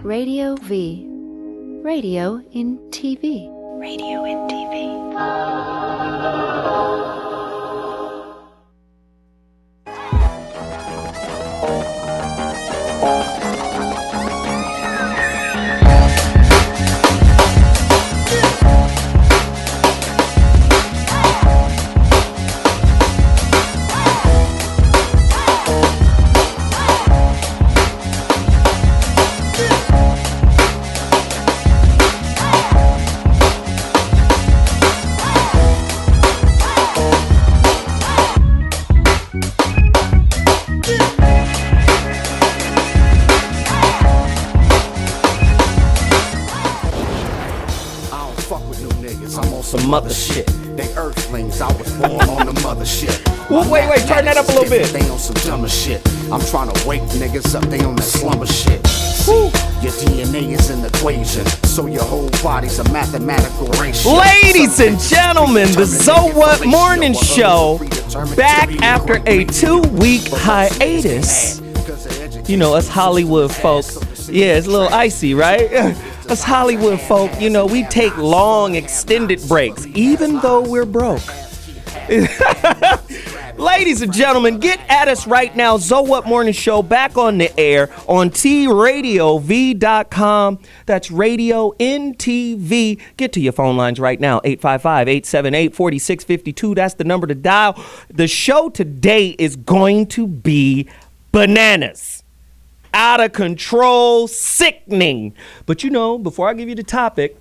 Radio V. Radio in TV. Radio in TV. Some mother shit. They earthlings, I was born on the mother shit. Wait, turn that up a little bit. They on some dumber shit. I'm trying to wake niggas up, they on that slumber shit. Your DNA is an equation, so your whole body's a mathematical ratio. Ladies and gentlemen, the So What Morning Show, back after a 2-week hiatus. You know, us Hollywood folks, yeah, it's a little icy, right? Us Hollywood folk, you know, we take long, extended breaks, even though we're broke. Ladies and gentlemen, get at us right now. So What Morning Show back on the air on TRadioV.com. That's Radio NTV. Get to your phone lines right now. 855-878-4652. That's the number to dial. The show today is going to be bananas. Out of control, sickening. But you know, before I give you the topic,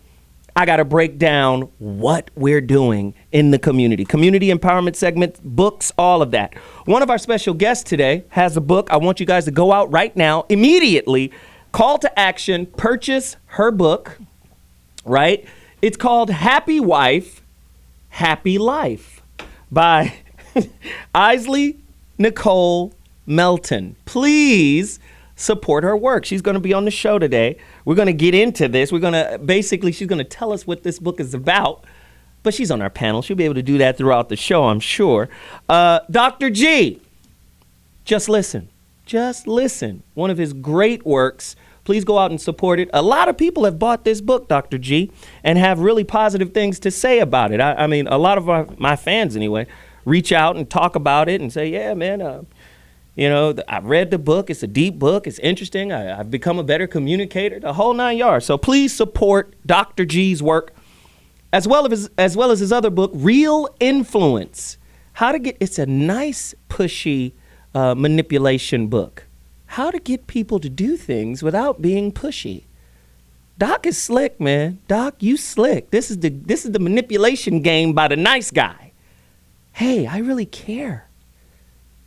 I got to break down what we're doing in the community. Community empowerment segment, books, all of that. One of our special guests today has a book. I want you guys to go out right now, immediately, call to action, purchase her book, right? It's called Happy Wife, Happy Life by Isley Nicole Melton. Please support her work. She's going to be on the show today. We're going to get into this. She's going to tell us what this book is about, but she's on our panel. She'll be able to do that throughout the show, I'm sure. Dr. G, Just Listen. One of his great works. Please go out and support it. A lot of people have bought this book, Dr. G, and have really positive things to say about it. I mean, a lot of my fans anyway, reach out and talk about it and say, yeah, man, you know, I've read the book. It's a deep book. It's interesting. I've become a better communicator, the whole 9 yards. So please support Dr. G's work, as well as his other book, Real Influence. It's a nice, pushy manipulation book. How to get people to do things without being pushy. Doc is slick, man. Doc, you slick. This is the manipulation game by the nice guy. Hey, I really care.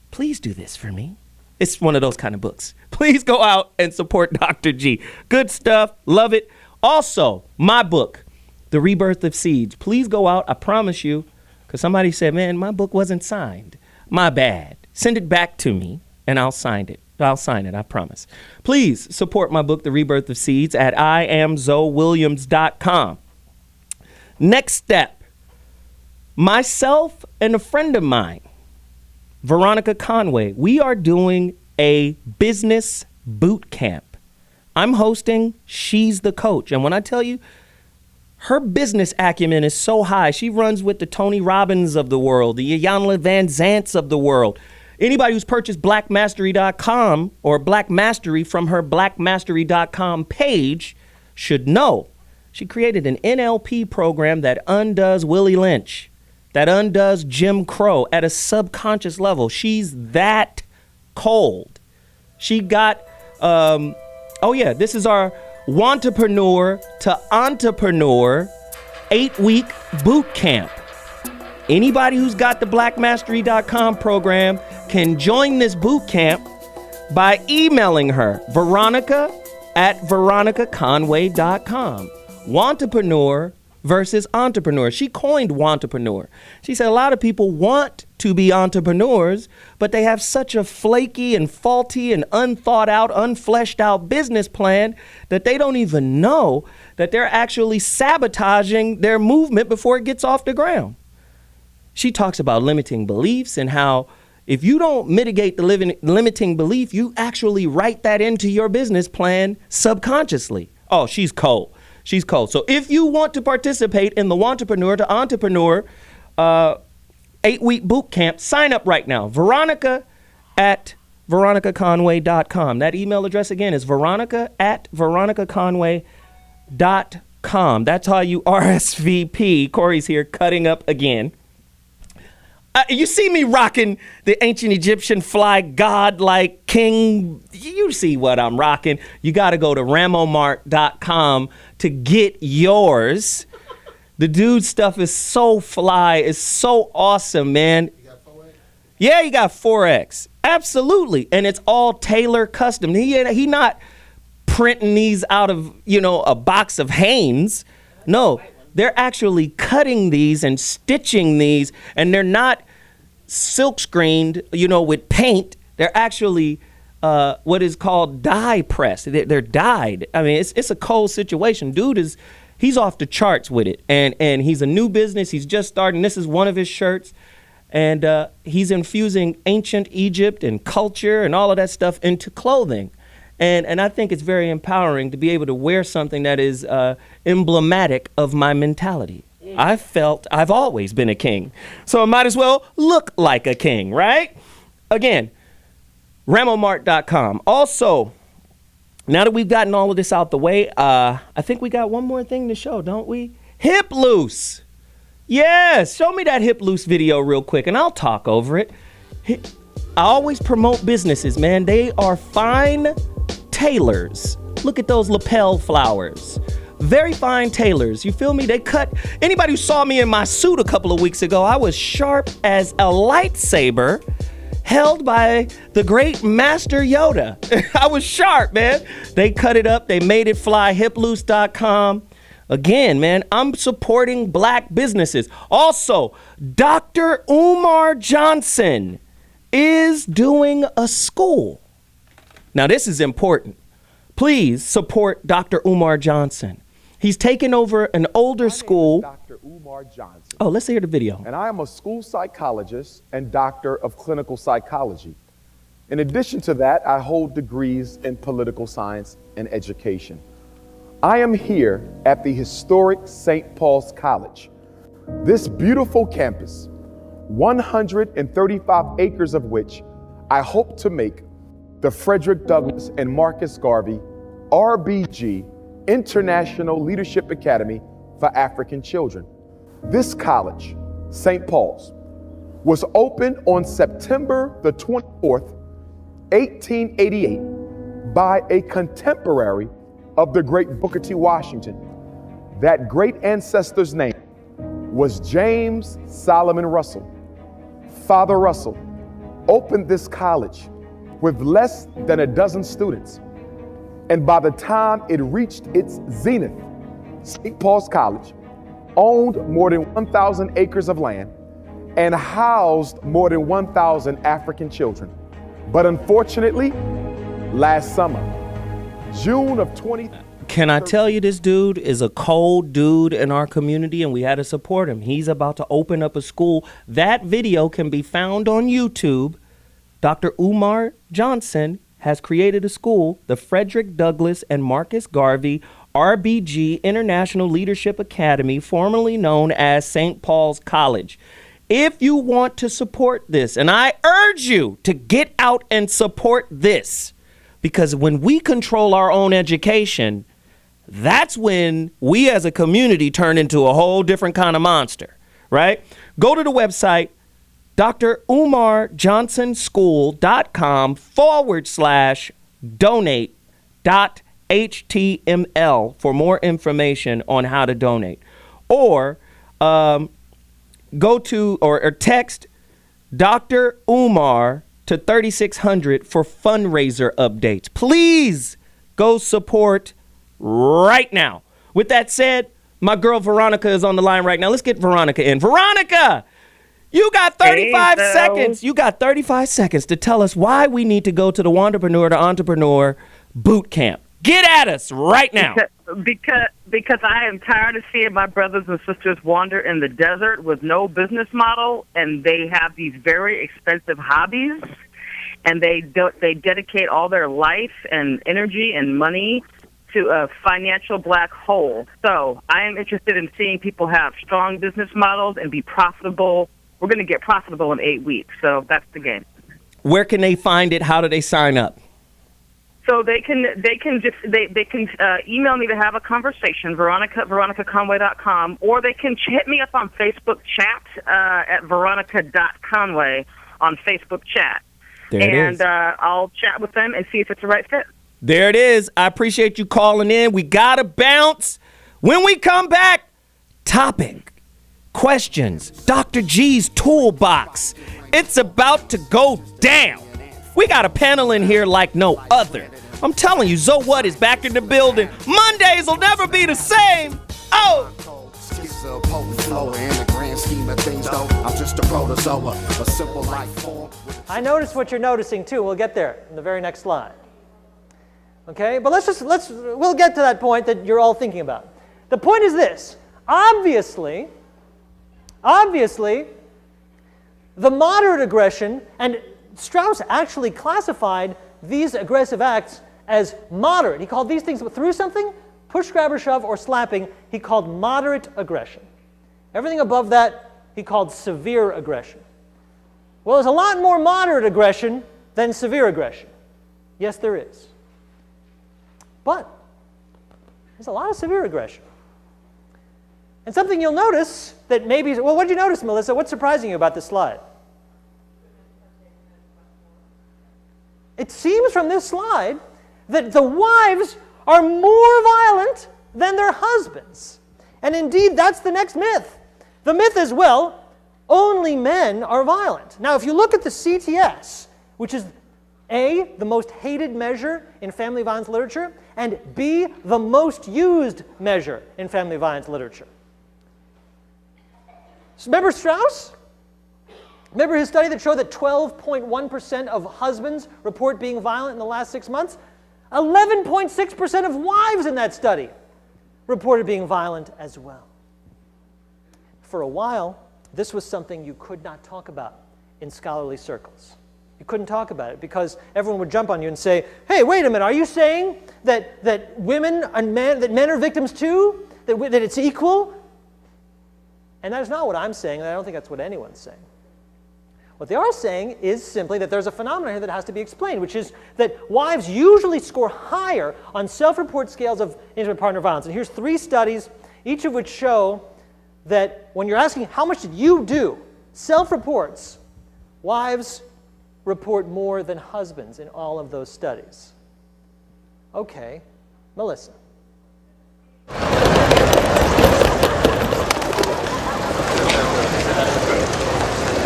Please do this for me. It's one of those kind of books. Please go out and support Dr. G. Good stuff. Love it. Also, my book, The Rebirth of Seeds. Please go out. I promise you, because somebody said, man, my book wasn't signed. My bad. Send it back to me, and I'll sign it. I promise. Please support my book, The Rebirth of Seeds, at IamZoeWilliams.com. Next step, myself and a friend of mine, Veronica Conway, we are doing a business boot camp. I'm hosting, she's the coach. And when I tell you, her business acumen is so high. She runs with the Tony Robbins of the world, the Iyanla Van Zants of the world. Anybody who's purchased blackmastery.com or Black Mastery from her blackmastery.com page should know. She created an NLP program that undoes Willie Lynch, that undoes Jim Crow at a subconscious level. She's that cold. She got, this is our Wantrepreneur to Entrepreneur 8-week boot camp. Anybody who's got the blackmastery.com program can join this boot camp by emailing her, veronica@veronicaconway.com. Wantrepreneur versus entrepreneur. She coined wantrepreneur. She said a lot of people want to be entrepreneurs, but they have such a flaky and faulty and unthought out, unfleshed out business plan that they don't even know that they're actually sabotaging their movement before it gets off the ground. She talks about limiting beliefs and how if you don't mitigate the limiting belief, you actually write that into your business plan subconsciously. Oh, she's cold. She's cold. So if you want to participate in the Wantrepreneur to Entrepreneur 8-week boot camp, sign up right now. Veronica at veronicaconway.com. That email address again is veronica at veronicaconway.com. That's how you RSVP. Corey's here cutting up again. You see me rocking the ancient Egyptian fly god like king. You see what I'm rocking. You got to go to ramomart.com to get yours. The dude's stuff is so fly. It's so awesome, man. You got 4X? Yeah, you got 4X. Absolutely. And it's all tailor custom. He not printing these out of, a box of Hanes. No. They're actually cutting these and stitching these, and they're not silk screened, with paint. They're actually what is called dye pressed. They're dyed. I mean, it's a cold situation. Dude he's off the charts with it, and he's a new business. He's just starting. This is one of his shirts, and he's infusing ancient Egypt and culture and all of that stuff into clothing. And I think it's very empowering to be able to wear something that is emblematic of my mentality. I've always been a king, so I might as well look like a king, right? Again, ramomart.com. Also, now that we've gotten all of this out the way, I think we got one more thing to show, don't we? Hip Loose. Yes, show me that Hip Loose video real quick, and I'll talk over it. I always promote businesses, man. They are fine tailors. Look at those lapel flowers. Very fine tailors. You feel me? They cut. Anybody who saw me in my suit a couple of weeks ago, I was sharp as a lightsaber held by the great Master Yoda. I was sharp, man. They cut it up. They made it fly. Hiploose.com. Again, man, I'm supporting black businesses. Also, Dr. Umar Johnson is doing a school. Now, this is important. Please support Dr. Umar Johnson. He's taken over an older school. Dr. Umar Johnson. Oh, let's hear the video. And I am a school psychologist and doctor of clinical psychology. In addition to that, I hold degrees in political science and education. I am here at the historic St. Paul's College. This beautiful campus, 135 acres of which I hope to make the Frederick Douglass and Marcus Garvey RBG International Leadership Academy for African Children. This college, St. Paul's, was opened on September the 24th, 1888 by a contemporary of the great Booker T. Washington. That great ancestor's name was James Solomon Russell. Father Russell opened this college with less than a dozen students. And by the time it reached its zenith, St. Paul's College owned more than 1,000 acres of land and housed more than 1,000 African children. But unfortunately, last summer, June of 20... Can I tell you, this dude is a cold dude in our community, and we had to support him. He's about to open up a school. That video can be found on YouTube. Dr. Umar Johnson has created a school, the Frederick Douglass and Marcus Garvey RBG International Leadership Academy, formerly known as St. Paul's College. If you want to support this, and I urge you to get out and support this, because when we control our own education, that's when we as a community turn into a whole different kind of monster, right? Go to the website, drumarjohnsonschool.com/donate.html for more information on how to donate. Or go to or text Dr. Umar to 3600 for fundraiser updates. Please go support right now. With that said, my girl Veronica is on the line right now. Let's get Veronica in. Veronica, you got 35 seconds. You got 35 seconds to tell us why we need to go to the Wantrepreneur to Entrepreneur boot camp. Get at us right now. Because I am tired of seeing my brothers and sisters wander in the desert with no business model, and they have these very expensive hobbies, and they dedicate all their life and energy and money to a financial black hole. So I am interested in seeing people have strong business models and be profitable. We're going to get profitable in 8 weeks, so that's the game. Where can they find it? How do they sign up? So they can email me to have a conversation, veronicaconway.com, or they can hit me up on Facebook chat at veronica.conway on Facebook chat. There it is. I'll chat with them and see if it's the right fit. There it is. I appreciate you calling in. We got to bounce. When we come back, topic, questions, Dr. G's toolbox. It's about to go down. We got a panel in here like no other. I'm telling you, Zo What is back in the building. Mondays will never be the same. Oh! I noticed what you're noticing too. We'll get there in the very next slide. Okay, but we'll get to that point that you're all thinking about. The point is this. Obviously, the moderate aggression, and Strauss actually classified these aggressive acts as moderate. He called these things through something, push, grab, or shove, or slapping, he called moderate aggression. Everything above that, he called severe aggression. Well, there's a lot more moderate aggression than severe aggression. Yes, there is. But there's a lot of severe aggression. And something you'll notice that maybe, well, what did you notice, Melissa? What's surprising you about this slide? It seems from this slide that the wives are more violent than their husbands. And indeed, that's the next myth. The myth is, well, only men are violent. Now, if you look at the CTS, which is A, the most hated measure in family violence literature, and B, the most used measure in family violence literature. So remember Strauss? Remember his study that showed that 12.1% of husbands report being violent in the last 6 months? 11.6% of wives in that study reported being violent as well. For a while, this was something you could not talk about in scholarly circles. You couldn't talk about it because everyone would jump on you and say, hey, wait a minute, are you saying that women and men are victims too? That it's equal? And that's not what I'm saying, and I don't think that's what anyone's saying. What they are saying is simply that there's a phenomenon here that has to be explained, which is that wives usually score higher on self-report scales of intimate partner violence. And here's 3 studies, each of which show that when you're asking how much did you do, self-reports, wives report more than husbands in all of those studies. Okay, Melissa.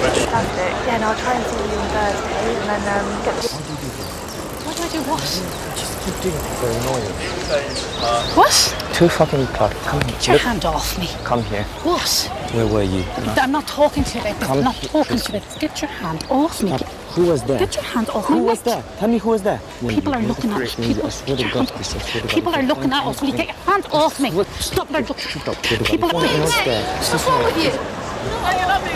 Fantastic. Yeah, no, I'll try and see you on Thursday and then get the... What do I do what? Just keep doing it. They're annoying. What? 2 fucking o'clock. Come here. Get your hand off me. Come here. What? Where were you? I'm not talking to you about this. I'm not talking to you about this. Get your hand off me. Who was there? Get your hand off me. Who was there? Tell me who was there. People are looking at us. I swear to God, Chris, I swear to God. People are looking at us. Will you get your hand off me? Stop. People are looking at us. What's wrong with you?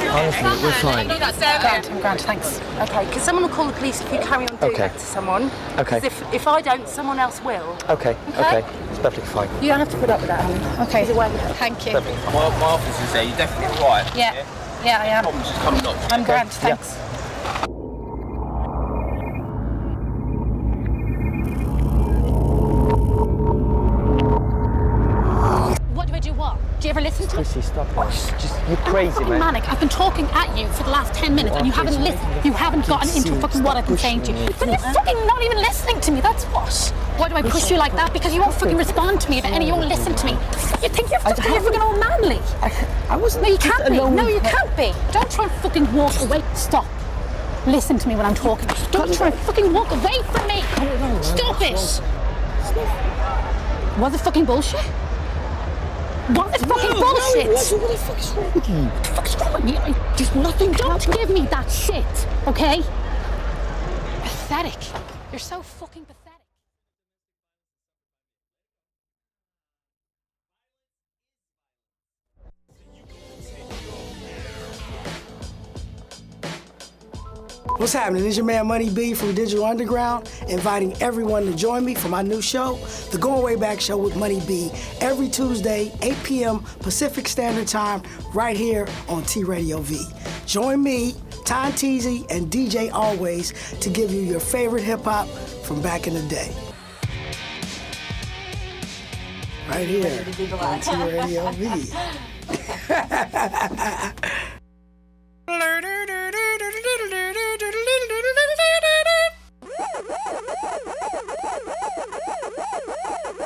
Honestly, we're fine. I'm grand, thanks. Okay, because someone will call the police if you carry on doing that to someone. Okay. Because if I don't, someone else will. Okay. It's perfectly fine. You don't have to put up with that, honey. Okay. Either way. Thank you. My office is there. You're definitely all right. Yeah, I am. Problems just come and knock. I'm grand, thanks. Do you ever listen to me? Chrissy, stop it. You're crazy, man. Manic. I've been talking at you for the last 10 minutes and you haven't listened. You haven't gotten into fucking what I've been saying to you. But you're fucking not even listening to me, that's what. Why do I push you like that? Because you won't fucking respond to me about any, you won't listen to me. You think you're fucking all manly. I wasn't. No, you can't be. No, you can't be. Don't try and fucking walk away. Stop. Listen to me when I'm talking. Don't try and fucking walk away from me. Stop it. What the fucking bullshit? What is fucking bullshit? What the fuck is wrong with you? What the fuck is wrong with me? There's nothing. Don't give me that shit, okay? Pathetic. You're so fucking pathetic. What's happening? This is your man Money B from Digital Underground, inviting everyone to join me for my new show, The Going Way Back Show with Money B, every Tuesday, 8 p.m. Pacific Standard Time, right here on T Radio V. Join me, Tom Teasy, and DJ Always to give you your favorite hip-hop from back in the day. Right here on T Radio V.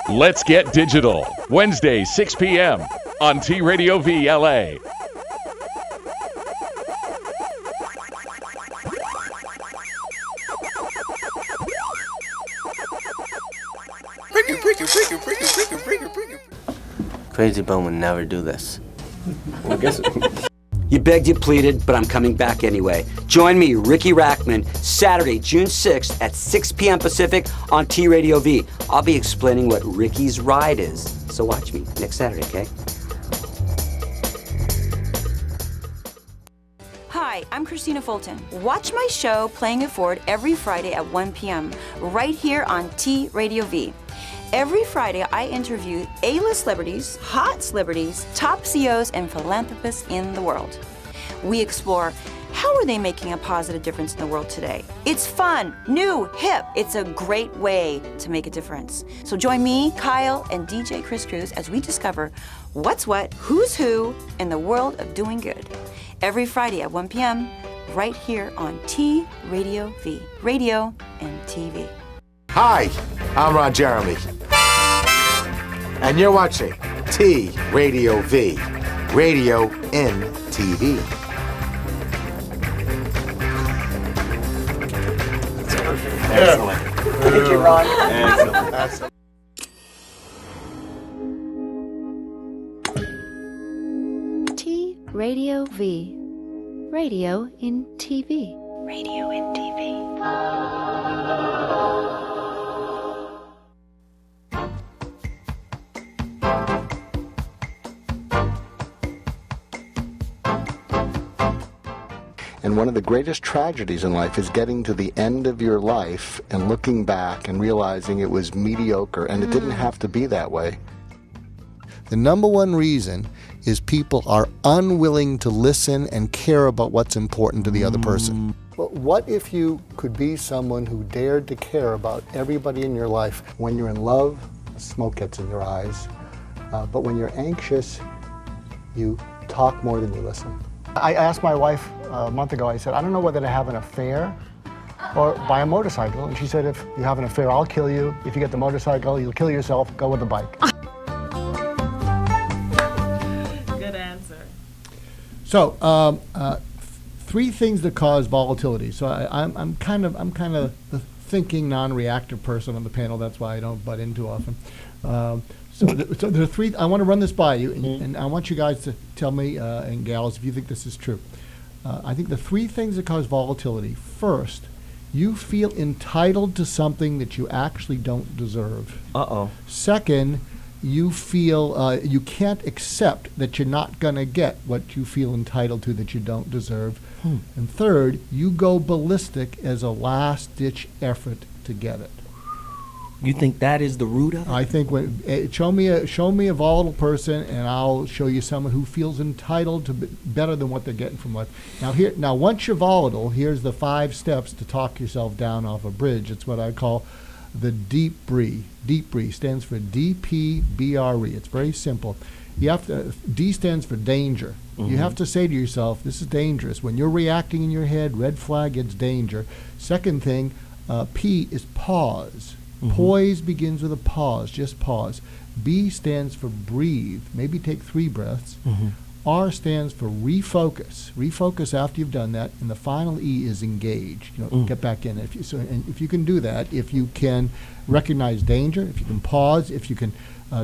Let's Get Digital, Wednesday, 6 p.m. on T Radio V LA. Crazy Bone would never do this. Well, I guess you begged, you pleaded, but I'm coming back anyway. Join me, Ricky Rackman, Saturday, June 6th at 6 p.m. Pacific on T Radio V. I'll be explaining what Ricky's ride is. So watch me next Saturday, okay? Hi, I'm Christina Fulton. Watch my show Playing It Forward every Friday at 1 p.m. right here on T Radio V. Every Friday, I interview A-list celebrities, hot celebrities, top CEOs, and philanthropists in the world. We explore how are they making a positive difference in the world today. It's fun, new, hip. It's a great way to make a difference. So join me, Kyle, and DJ Chris Cruz as we discover what's what, who's who in the world of doing good. Every Friday at 1 p.m., right here on T Radio V. Radio and TV. Hi, I'm Ron Jeremy. And you're watching T Radio V, Radio in TV. Excellent. Thank you, Ron. Excellent. T Radio V. Radio in TV. Radio in TV. And one of the greatest tragedies in life is getting to the end of your life and looking back and realizing it was mediocre and it didn't have to be that way. The number one reason is people are unwilling to listen and care about what's important to the other person. But what if you could be someone who dared to care about everybody in your life? When you're in love, smoke gets in your eyes. But when you're anxious, you talk more than you listen. I asked my wife a month ago, I said, I don't know whether to have an affair or buy a motorcycle. And she said, if you have an affair, I'll kill you. If you get the motorcycle, you'll kill yourself. Go with the bike. Good answer. So, three things that cause volatility. So I'm kind of the thinking, non-reactive person on the panel. That's why I don't butt in too often. So there are three. I want to run this by you, and I want you guys to tell me, and gals, if you think this is true. I think the three things that cause volatility. First, you feel entitled to something that you actually don't deserve. Uh-oh. Second, you feel you can't accept that you're not going to get what you feel entitled to that you don't deserve. And third, you go ballistic as a last-ditch effort to get it. You think that is the root of it? I think show me a volatile person, and I'll show you someone who feels entitled to better than what they're getting from life. Now, once you're volatile, here's the 5 steps to talk yourself down off a bridge. It's what I call the deep breathe. Deep breathe stands for DPBRE. It's very simple. You have to. D stands for danger. Mm-hmm. You have to say to yourself, "This is dangerous." When you're reacting in your head, red flag, it's danger. Second thing, P is pause. Mm-hmm. Poise begins with a pause, just pause. B stands for breathe, maybe take 3 breaths. Mm-hmm. R stands for refocus. Refocus after you've done that. And the final E is engage. Get back in. If you can do that, if you can recognize danger, if you can pause, if you can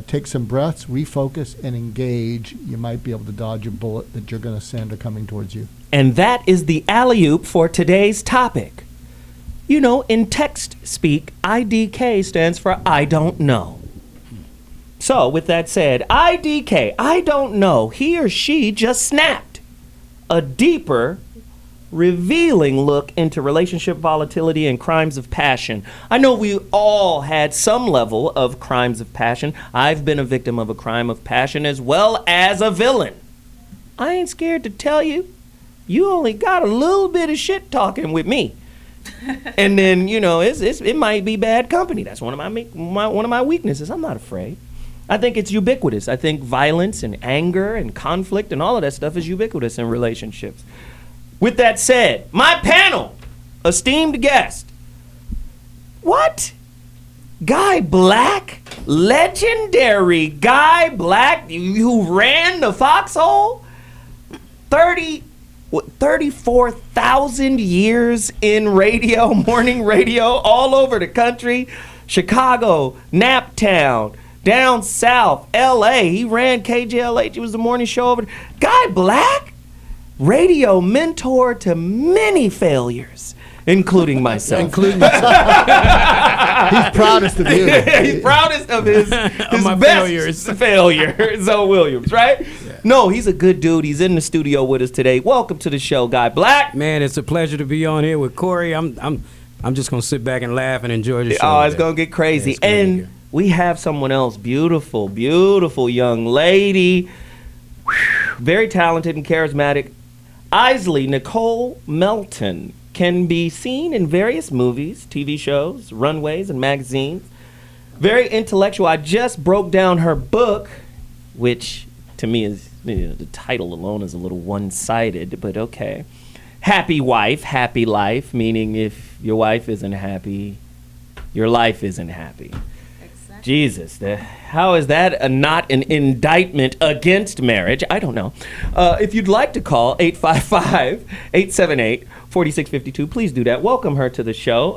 take some breaths, refocus, and engage, you might be able to dodge a bullet that you're going to send or coming towards you. And that is the alley-oop for today's topic. In text speak, IDK stands for I don't know. So, with that said, IDK, I don't know, he or she just snapped. A deeper revealing look into relationship volatility and crimes of passion. I know we all had some level of crimes of passion. I've been a victim of a crime of passion as well as a villain. I ain't scared to tell you, you only got a little bit of shit talking with me. And then, you know, it might be bad company. That's one of my weaknesses. I'm not afraid. I think it's ubiquitous. I think violence and anger and conflict and all of that stuff is ubiquitous in relationships. With that said, my panel, esteemed guest, what? Guy Black? Legendary Guy Black, who ran the foxhole? 34,000 years in radio, morning radio, all over the country. Chicago, Naptown, down south, L.A. He ran KJLH. It was the morning show over there. Guy Black, radio mentor to many failures, including myself. He's proudest of you. He's proudest of his my best failure, Zoe Williams, right? Yeah. No, he's a good dude. He's in the studio with us today. Welcome to the show, Guy Black. Man, it's a pleasure to be on here with Corey. I'm just gonna sit back and laugh and enjoy the show. Oh, it's gonna get crazy. Yeah, and we have someone else, beautiful, beautiful young lady, very talented and charismatic. Isley Nicole Melton can be seen in various movies, TV shows, runways, and magazines. Very intellectual. I just broke down her book, which to me is, the title alone is a little one-sided, but okay. Happy Wife, Happy Life, meaning if your wife isn't happy, your life isn't happy. Jesus, how is that not an indictment against marriage? I don't know. If you'd like to call 855-878-4652, please do that. Welcome her to the show.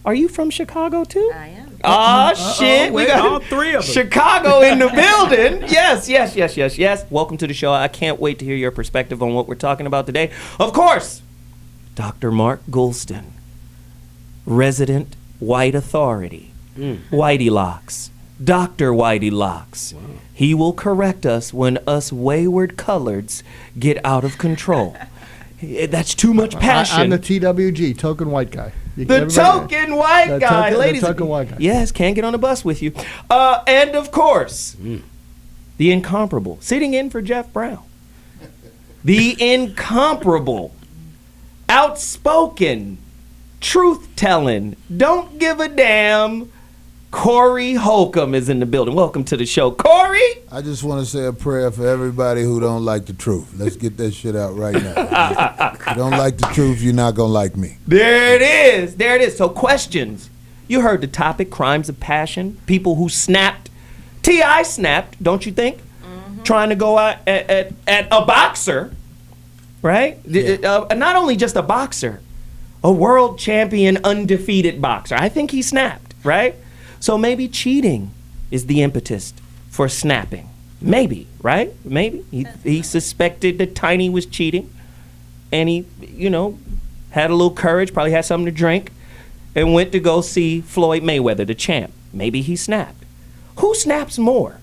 Are you from Chicago too? I am. Oh, shit. We got all three of them. Chicago in the building. Yes. Welcome to the show. I can't wait to hear your perspective on what we're talking about today. Of course, Dr. Mark Goulston, resident white authority. Whitey Locks, Dr. Whitey Locks. Wow. He will correct us when us wayward coloreds get out of control. That's too much passion. I'm the TWG, token white guy. The token white guy, ladies. The token white guy. Yes, can't get on the bus with you. And of course, the incomparable, sitting in for Jeff Brown. The incomparable, outspoken, truth-telling, don't give a damn, Corey Holcomb is in the building. Welcome to the show, Corey. I just want to say a prayer for everybody who don't like the truth. Let's get that shit out right now. If you don't like the truth, you're not going to like me. There it is. So questions. You heard the topic, crimes of passion, people who snapped. T.I. snapped, don't you think? Mm-hmm. Trying to go out at a boxer, right? Yeah. Not only just a boxer, a world champion, undefeated boxer. I think he snapped, right? So maybe cheating is the impetus for snapping. Maybe, right? Maybe. He suspected that Tiny was cheating, and he, had a little courage, probably had something to drink, and went to go see Floyd Mayweather, the champ. Maybe he snapped. Who snaps more,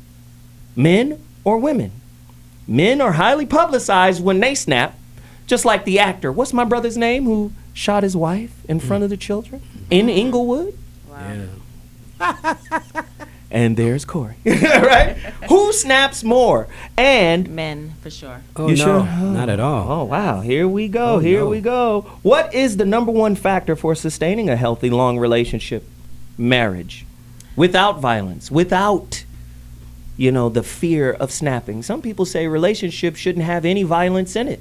men or women? Men are highly publicized when they snap, just like the actor. What's my brother's name who shot his wife in front of the children in Inglewood? Wow. Yeah. And there's Corey, right? Who snaps more? And men, for sure. Oh, you no, sure? not at all. Oh, wow. Here we go. We go. What is the number one factor for sustaining a healthy, long relationship? Marriage. Without violence. Without, the fear of snapping. Some people say relationships shouldn't have any violence in it.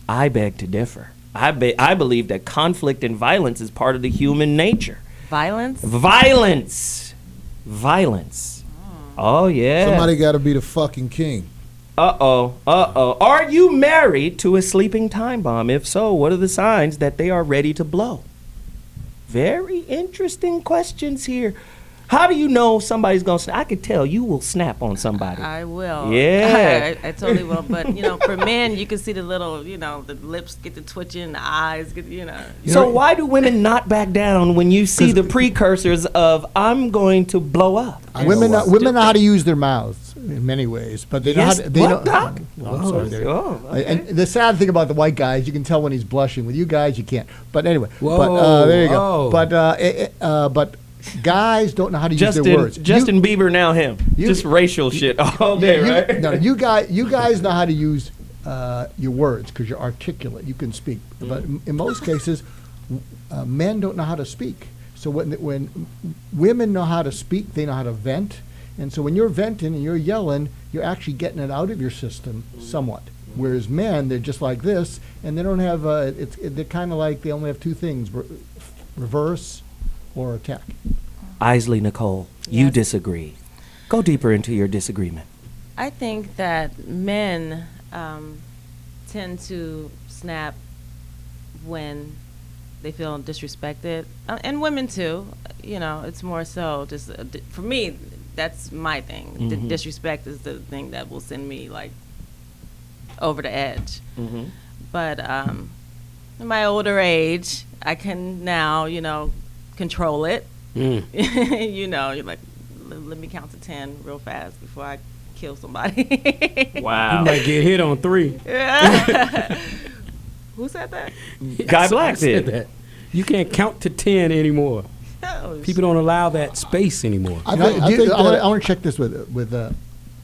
I beg to differ. I believe that conflict and violence is part of the human nature. Violence? Violence. Oh, yeah. Somebody got to be the fucking king. Uh-oh. Are you married to a sleeping time bomb? If so, what are the signs that they are ready to blow? Very interesting questions here. How do you know somebody's going to snap? I could tell you will snap on somebody. I will. Yeah. I totally will. But, for men, you can see the little, the lips get to twitching, the eyes get, So why do women not back down when you see the precursors of, I'm going to blow up? Women know how to use their mouths. in many ways, but they know Yes, how to, they what, don't. Doc? I'm sorry. Okay. And the sad thing about the white guys, you can tell when he's blushing. With you guys, you can't. But anyway, Whoa, there you whoa. go. But guys don't know how to use their words. Justin Bieber, now him. Just racial shit all day, right? No, you guys know how to use your words because you're articulate. You can speak. But in most cases, men don't know how to speak. So when women know how to speak, they know how to vent. And so when you're venting and you're yelling, you're actually getting it out of your system somewhat. Whereas men, they're just like this, and they don't have. They're kind of like they only have two things: reverse or attack. Isley Nicole, you disagree. Go deeper into your disagreement. I think that men tend to snap when they feel disrespected, and women too. You know, it's more so just for me. That's my thing. Mm-hmm. Disrespect is the thing that will send me like over the edge. Mm-hmm. But in my older age, I can now, control it. You're like, let me count to 10 real fast before I kill somebody. Wow. You might get hit on 3. Who said that? Guy Black said did. that. You can't count to 10 anymore. People don't allow that space anymore. I want to check this with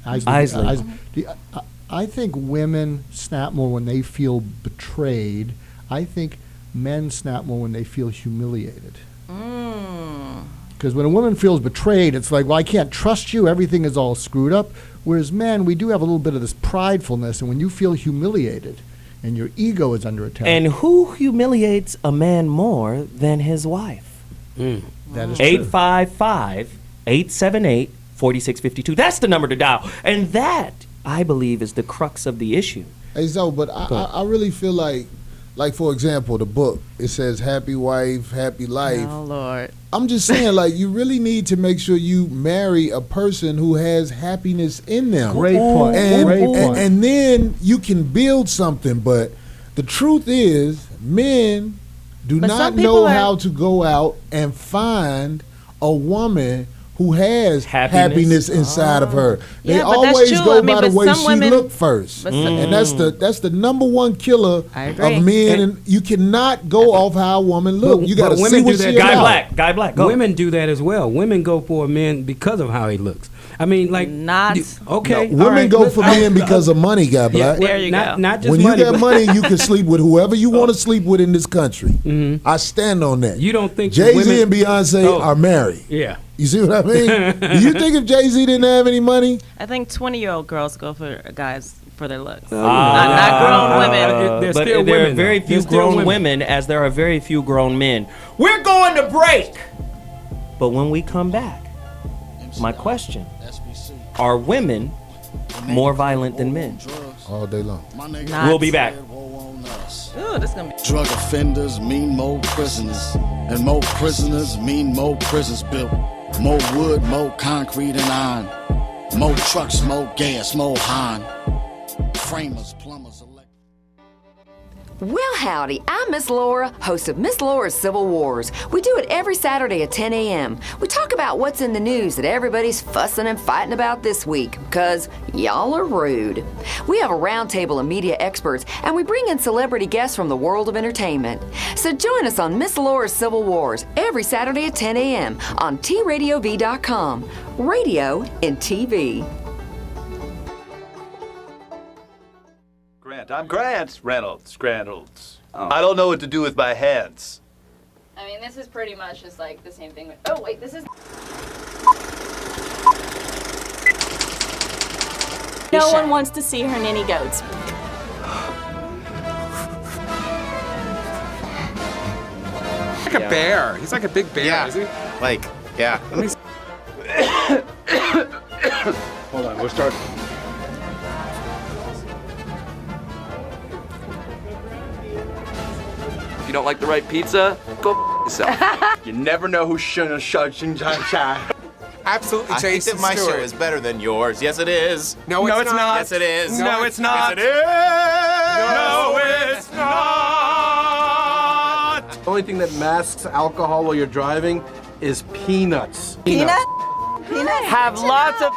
Isley. I think women snap more when they feel betrayed. I think men snap more when they feel humiliated. Because when a woman feels betrayed, it's like, well, I can't trust you. Everything is all screwed up. Whereas men, we do have a little bit of this pridefulness, and when you feel humiliated and your ego is under attack. And who humiliates a man more than his wife? That is 855-878-4652. That's the number to dial. And that, I believe, is the crux of the issue. Hey, Zoe, but I really feel like for example, the book, it says happy wife, happy life. Oh, Lord. I'm just saying, like, you really need to make sure you marry a person who has happiness in them. Great point. And then you can build something. But the truth is, men do not know how to go out and find a woman who has happiness inside of her. They always go by the way she look first. And that's the number one killer of men. And you cannot go off how a woman look. You got to see what she about. Guy Black, go. Women do that as well. Women go for a man because of how he looks. I mean, like okay. No, women go for men because of money, Guy Black. There you go. Not just when money. You got money, you can sleep with whoever you want to sleep with in this country. I stand on that. You don't think Jay-Z and Beyonce are married? Yeah. You see what I mean? Do you think if Jay-Z didn't have any money? I think 20-year-old girls go for guys for their looks. Not grown women. But there are very few grown women as there are very few grown men. We're going to break. But when we come back, my question, are women more violent than men? All day long. We'll be back. Ooh, this gonna be drug offenders mean more prisoners, and more prisoners mean more prisons built. More wood, more concrete and iron. More trucks, more gas, more Han. Framers, plumbers, Well, howdy, I'm Miss Laura, host of Miss Laura's Civil Wars. We do it every Saturday at 10 a.m. We talk about what's in the news that everybody's fussing and fighting about this week, because y'all are rude. We have a roundtable of media experts, and we bring in celebrity guests from the world of entertainment. So join us on Miss Laura's Civil Wars every Saturday at 10 a.m. on TRadiov.com. Radio and TV. I'm Grant Reynolds. I don't know what to do with my hands. I mean, this is pretty much just like the same thing. Oh, wait, this is... No one wants to see her ninny goats. Like a bear. He's like a big bear, isn't he? Like, yeah. Let me Hold on, we'll start. If you don't like the right pizza, go yourself. You never know who's shunning Absolutely, I think Jason that my Stewart. show is better than yours. Yes, it is. No, it's not. Yes, it is. No, it's not. Yes, it is. No, it's not. The only thing that masks alcohol while you're driving is peanuts. Peanut? Have lots of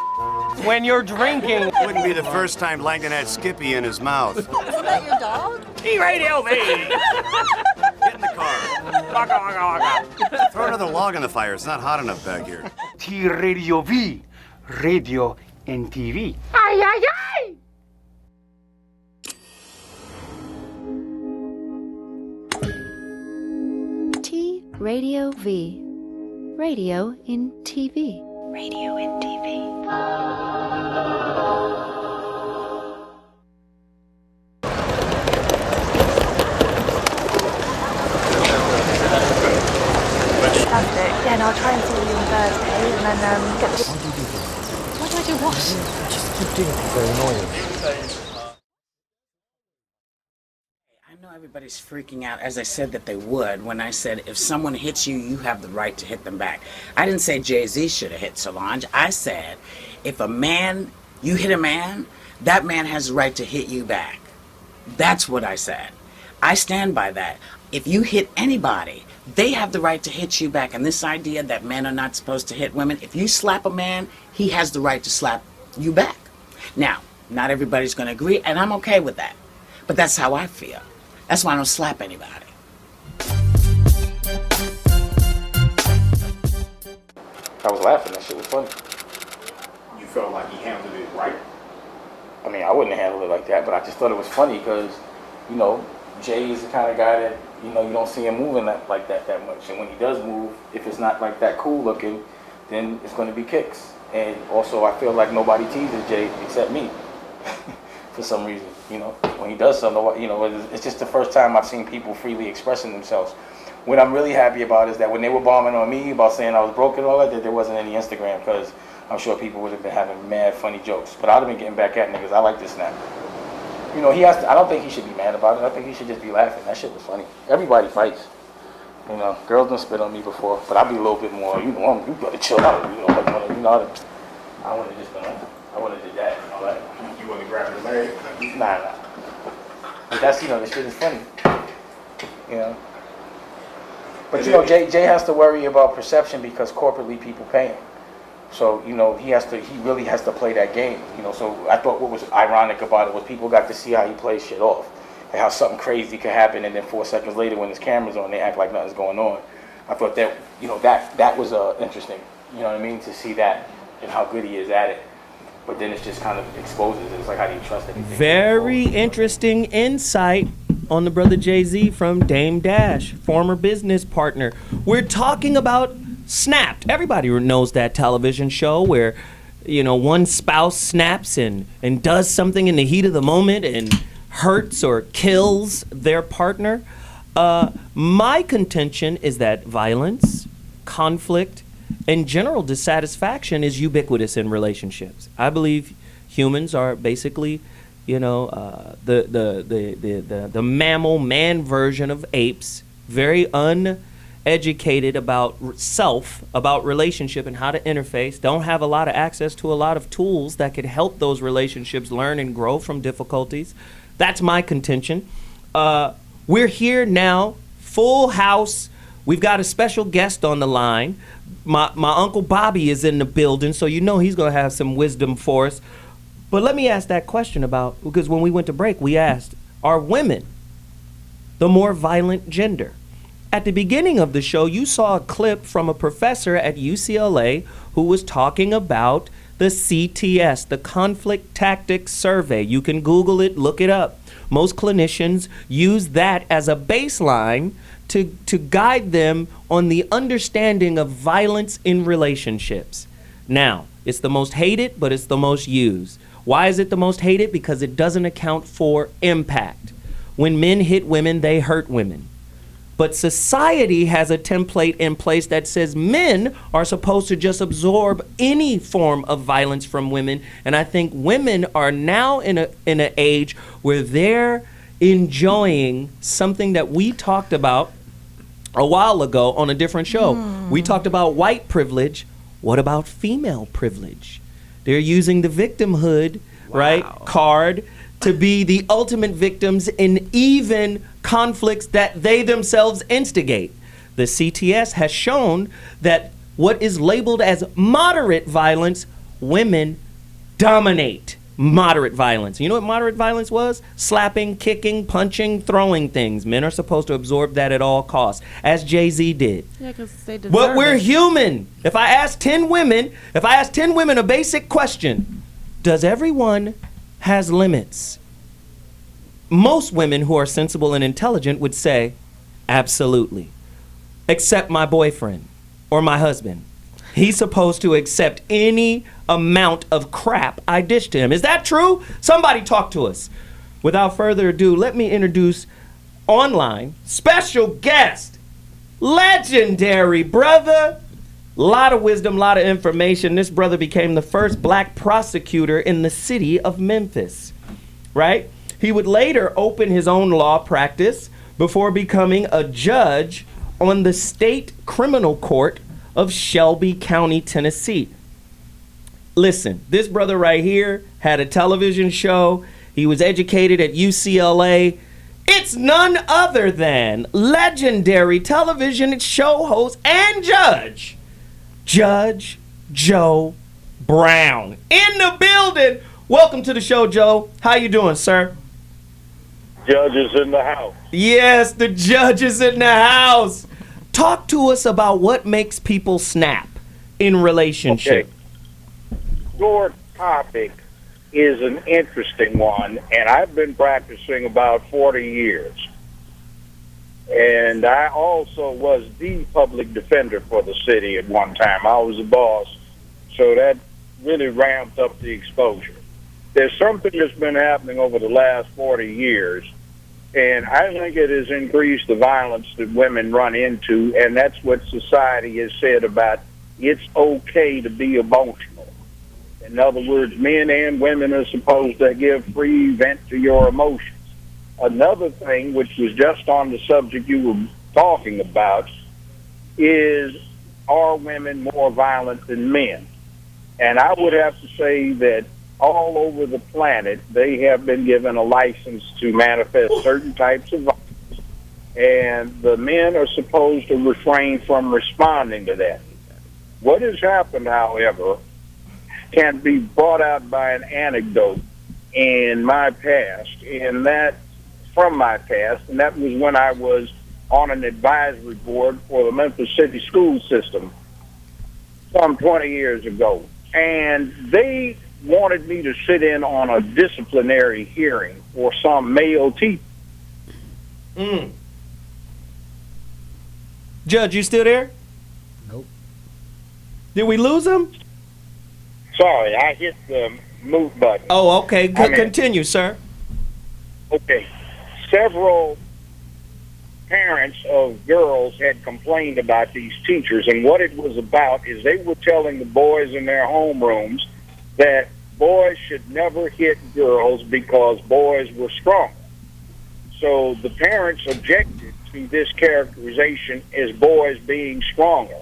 when you're drinking. Wouldn't be the first time Langdon had Skippy in his mouth. Isn't that your dog? Radio V. Get in the car. Throw another log in the fire. It's not hot enough back here. T Radio V, radio and TV. Ay, ay, ay! T Radio V, radio in TV. Radio in TV. Fantastic. Yeah, and I'll try and see you on Thursday and then get the... What do I do? What? Just keep doing it. They're annoying. I know everybody's freaking out, as I said that they would, when I said if someone hits you, you have the right to hit them back. I didn't say Jay-Z should have hit Solange. I said if you hit a man, that man has the right to hit you back. That's what I said. I stand by that. If you hit anybody, they have the right to hit you back. And this idea that men are not supposed to hit women, if you slap a man, he has the right to slap you back. Now, not everybody's going to agree, and I'm okay with that. But that's how I feel. That's why I don't slap anybody. I was laughing. That shit was funny. You felt like he handled it right? I mean, I wouldn't have handled it like that, but I just thought it was funny because, you know, Jay is the kind of guy that, you know, you don't see him moving like that much. And when he does move, if it's not like that cool looking, then it's going to be kicks. And also, I feel like nobody teases Jay except me for some reason. You know, when he does something, you know, it's just the first time I've seen people freely expressing themselves. What I'm really happy about is that when they were bombing on me about saying I was broken and all that there wasn't any Instagram, because I'm sure people would have been having mad funny jokes. But I'd have been getting back at niggas. I like this snap. You know, I don't think he should be mad about it. I think he should just be laughing. That shit was funny. Everybody fights. You know, girls done spit on me before, but I'd be a little bit more, you know, you gotta chill out. You know, I would have just been like, I would have did that and all that. You wouldn't grab the leg? Nah. But that's, you know, this shit is funny. You know. But you know, Jay has to worry about perception because corporately people pay him. So, you know, he really has to play that game. You know, so I thought what was ironic about it was people got to see how he plays shit off. Like how something crazy could happen and then 4 seconds later when his camera's on, they act like nothing's going on. I thought that, you know, that was interesting, you know what I mean, to see that and how good he is at it. But then it just kind of exposes it. It's like, how do you trust anything? Very interesting insight on the brother Jay-Z from Dame Dash, former business partner. We're talking about Snapped. Everybody knows that television show where, you know, one spouse snaps and does something in the heat of the moment and hurts or kills their partner. My contention is that violence, conflict, and general dissatisfaction is ubiquitous in relationships. I believe humans are basically, you know, the mammal man version of apes, very uneducated about self, about relationship and how to interface, don't have a lot of access to a lot of tools that could help those relationships learn and grow from difficulties. That's my contention. We're here now, full house. We've got a special guest on the line. My Uncle Bobby is in the building, so you know he's going to have some wisdom for us. But let me ask that question about, because when we went to break, we asked, are women the more violent gender? At the beginning of the show, you saw a clip from a professor at UCLA who was talking about the CTS, the Conflict Tactics Survey. You can Google it, look it up. Most clinicians use that as a baseline to guide them on the understanding of violence in relationships. Now, it's the most hated, but it's the most used. Why is it the most hated? Because it doesn't account for impact. When men hit women, they hurt women. But society has a template in place that says men are supposed to just absorb any form of violence from women. And I think women are now in an age where they're enjoying something that we talked about a while ago on a different show. We talked about white privilege. What about female privilege? They're using the victimhood, right, card to be the ultimate victims in even conflicts that they themselves instigate. The CTS has shown that what is labeled as moderate violence, women dominate moderate violence. You know what moderate violence was? Slapping, kicking, punching, throwing things. Men are supposed to absorb that at all costs, as Jay-Z did. Yeah, because they deserve But we're it. human. If I ask 10 women a basic question, does everyone has limits? Most women who are sensible and intelligent would say, absolutely. Except my boyfriend or my husband. He's supposed to accept any amount of crap I dish to him. Is that true? Somebody talk to us. Without further ado, let me introduce online special guest, legendary brother. Lot of wisdom, lot of information. This brother became the first black prosecutor in the city of Memphis, right? He would later open his own law practice before becoming a judge on the state criminal court of Shelby County, Tennessee. Listen, this brother right here had a television show. He was educated at UCLA. It's none other than legendary television show host and judge, Judge Joe Brown. In the building. Welcome to the show, Joe. How you doing, sir? Judge is in the house. Yes, the judge is in the house. Talk to us about what makes people snap in relationship. Okay. Your topic is an interesting one, and I've been practicing about 40 years. And I also was the public defender for the city at one time. I was the boss, so that really ramped up the exposure. There's something that's been happening over the last 40 years, and I think it has increased the violence that women run into, and that's what society has said about it's okay to be emotional. In other words, men and women are supposed to give free vent to your emotions. Another thing, which was just on the subject you were talking about, is are women more violent than men? And I would have to say that all over the planet, they have been given a license to manifest certain types of violence, and the men are supposed to refrain from responding to that. What has happened, however, can be brought out by an anecdote in my past, and that from my past, and that was when I was on an advisory board for the Memphis City school system some 20 years ago. And they wanted me to sit in on a disciplinary hearing for some male teacher. Judge, you still there? Nope. Did we lose him? Sorry, I hit the move button. Oh, okay. Continue, sir. Okay. Several parents of girls had complained about these teachers, and what it was about is they were telling the boys in their homerooms that boys should never hit girls because boys were strong. So the parents objected to this characterization as boys being stronger.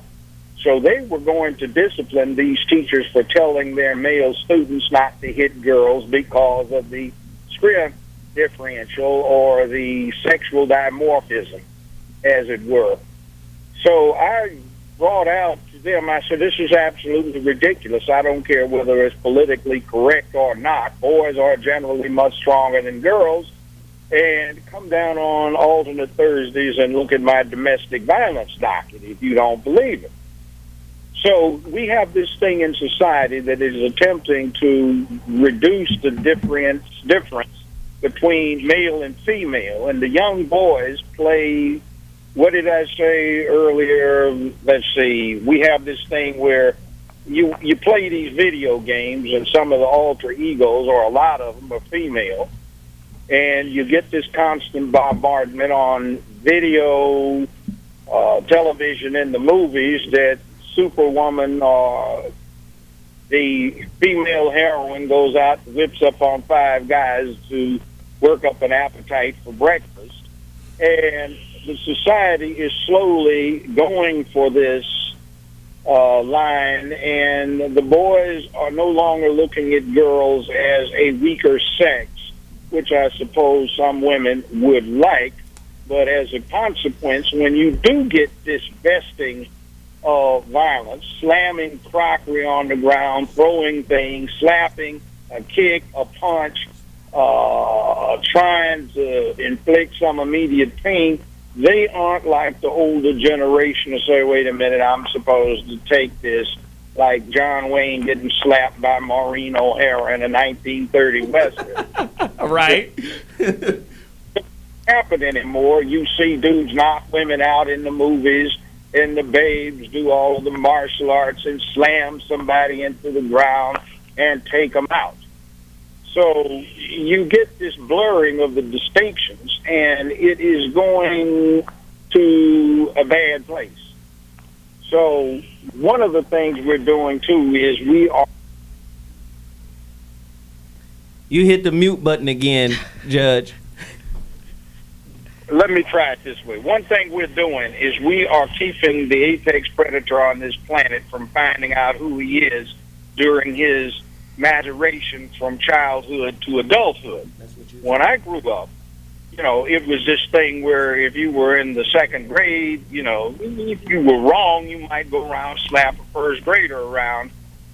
So they were going to discipline these teachers for telling their male students not to hit girls because of the strength differential or the sexual dimorphism, as it were. So I brought out to them, I said, this is absolutely ridiculous. I don't care whether it's politically correct or not. Boys are generally much stronger than girls. And come down on alternate Thursdays and look at my domestic violence docket if you don't believe it. So we have this thing in society that is attempting to reduce the difference between male and female. And the young boys play, what did I say earlier? Let's see. We have this thing where you play these video games, and some of the alter egos, or a lot of them, are female. And you get this constant bombardment on video, television, and the movies that Superwoman or the female heroine goes out and whips up on 5 guys to work up an appetite for breakfast. And the society is slowly going for this line, and the boys are no longer looking at girls as a weaker sex, which I suppose some women would like. But as a consequence, when you do get this vesting of violence, slamming crockery on the ground, throwing things, slapping, a kick, a punch, trying to inflict some immediate pain. They aren't like the older generation to say, wait a minute, I'm supposed to take this, like John Wayne getting slapped by Maureen O'Hara in a 1930 Western. Right. Happen anymore. You see dudes knock women out in the movies, and the babes do all of the martial arts and slam somebody into the ground and take them out. So you get this blurring of the distinctions, and it is going to a bad place. So one of the things we're doing, too, is we are... You hit the mute button again, Judge. Let me try it this way. One thing we're doing is we are keeping the apex predator on this planet from finding out who he is during his maturation from childhood to adulthood. When I grew up, it was this thing where if you were in the second grade, if you were wrong, you might go around slap a first grader around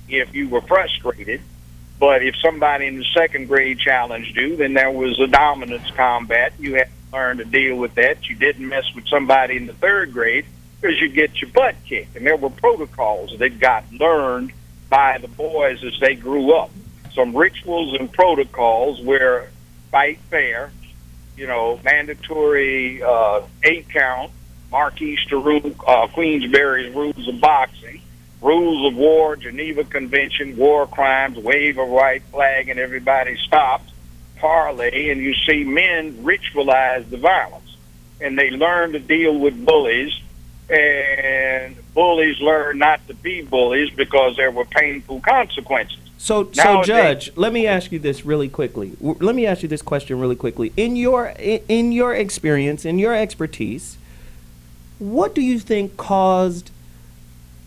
if you were frustrated. But if somebody in the second grade challenged you, then there was a dominance combat. You had to learn to deal with that. You didn't mess with somebody in the third grade because you'd get your butt kicked. And there were protocols that got learned by the boys as they grew up. Some rituals and protocols where fight fair, mandatory 8-count, Marquis Queensberry's rules of boxing, rules of war, Geneva Convention, war crimes, wave a white flag and everybody stops, parlay, and you see men ritualize the violence. And they learn to deal with bullies, and bullies learn not to be bullies because there were painful consequences. So Judge, let me ask you this really quickly. Let me ask you this question really quickly. In your experience, in your expertise, what do you think caused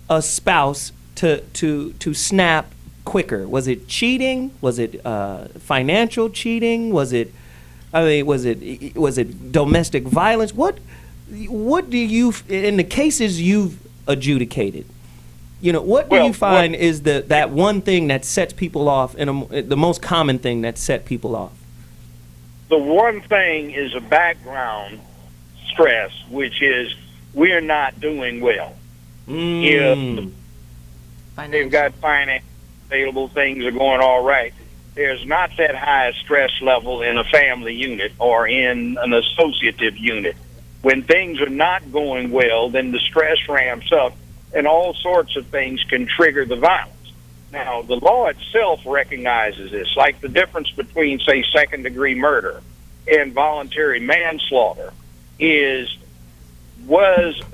a spouse to snap quicker? Was it cheating? Was it financial cheating? Was it domestic violence? What do you, in the cases you've adjudicated, what do you find is that one thing that sets people off, and the most common thing that set people off? The one thing is a background stress, which is we're not doing well. If they've got finance available, things are going all right, there's not that high a stress level in a family unit or in an associative unit. When things are not going well, then the stress ramps up, and all sorts of things can trigger the violence. Now, the law itself recognizes this, like the difference between, say, second-degree murder and voluntary manslaughter was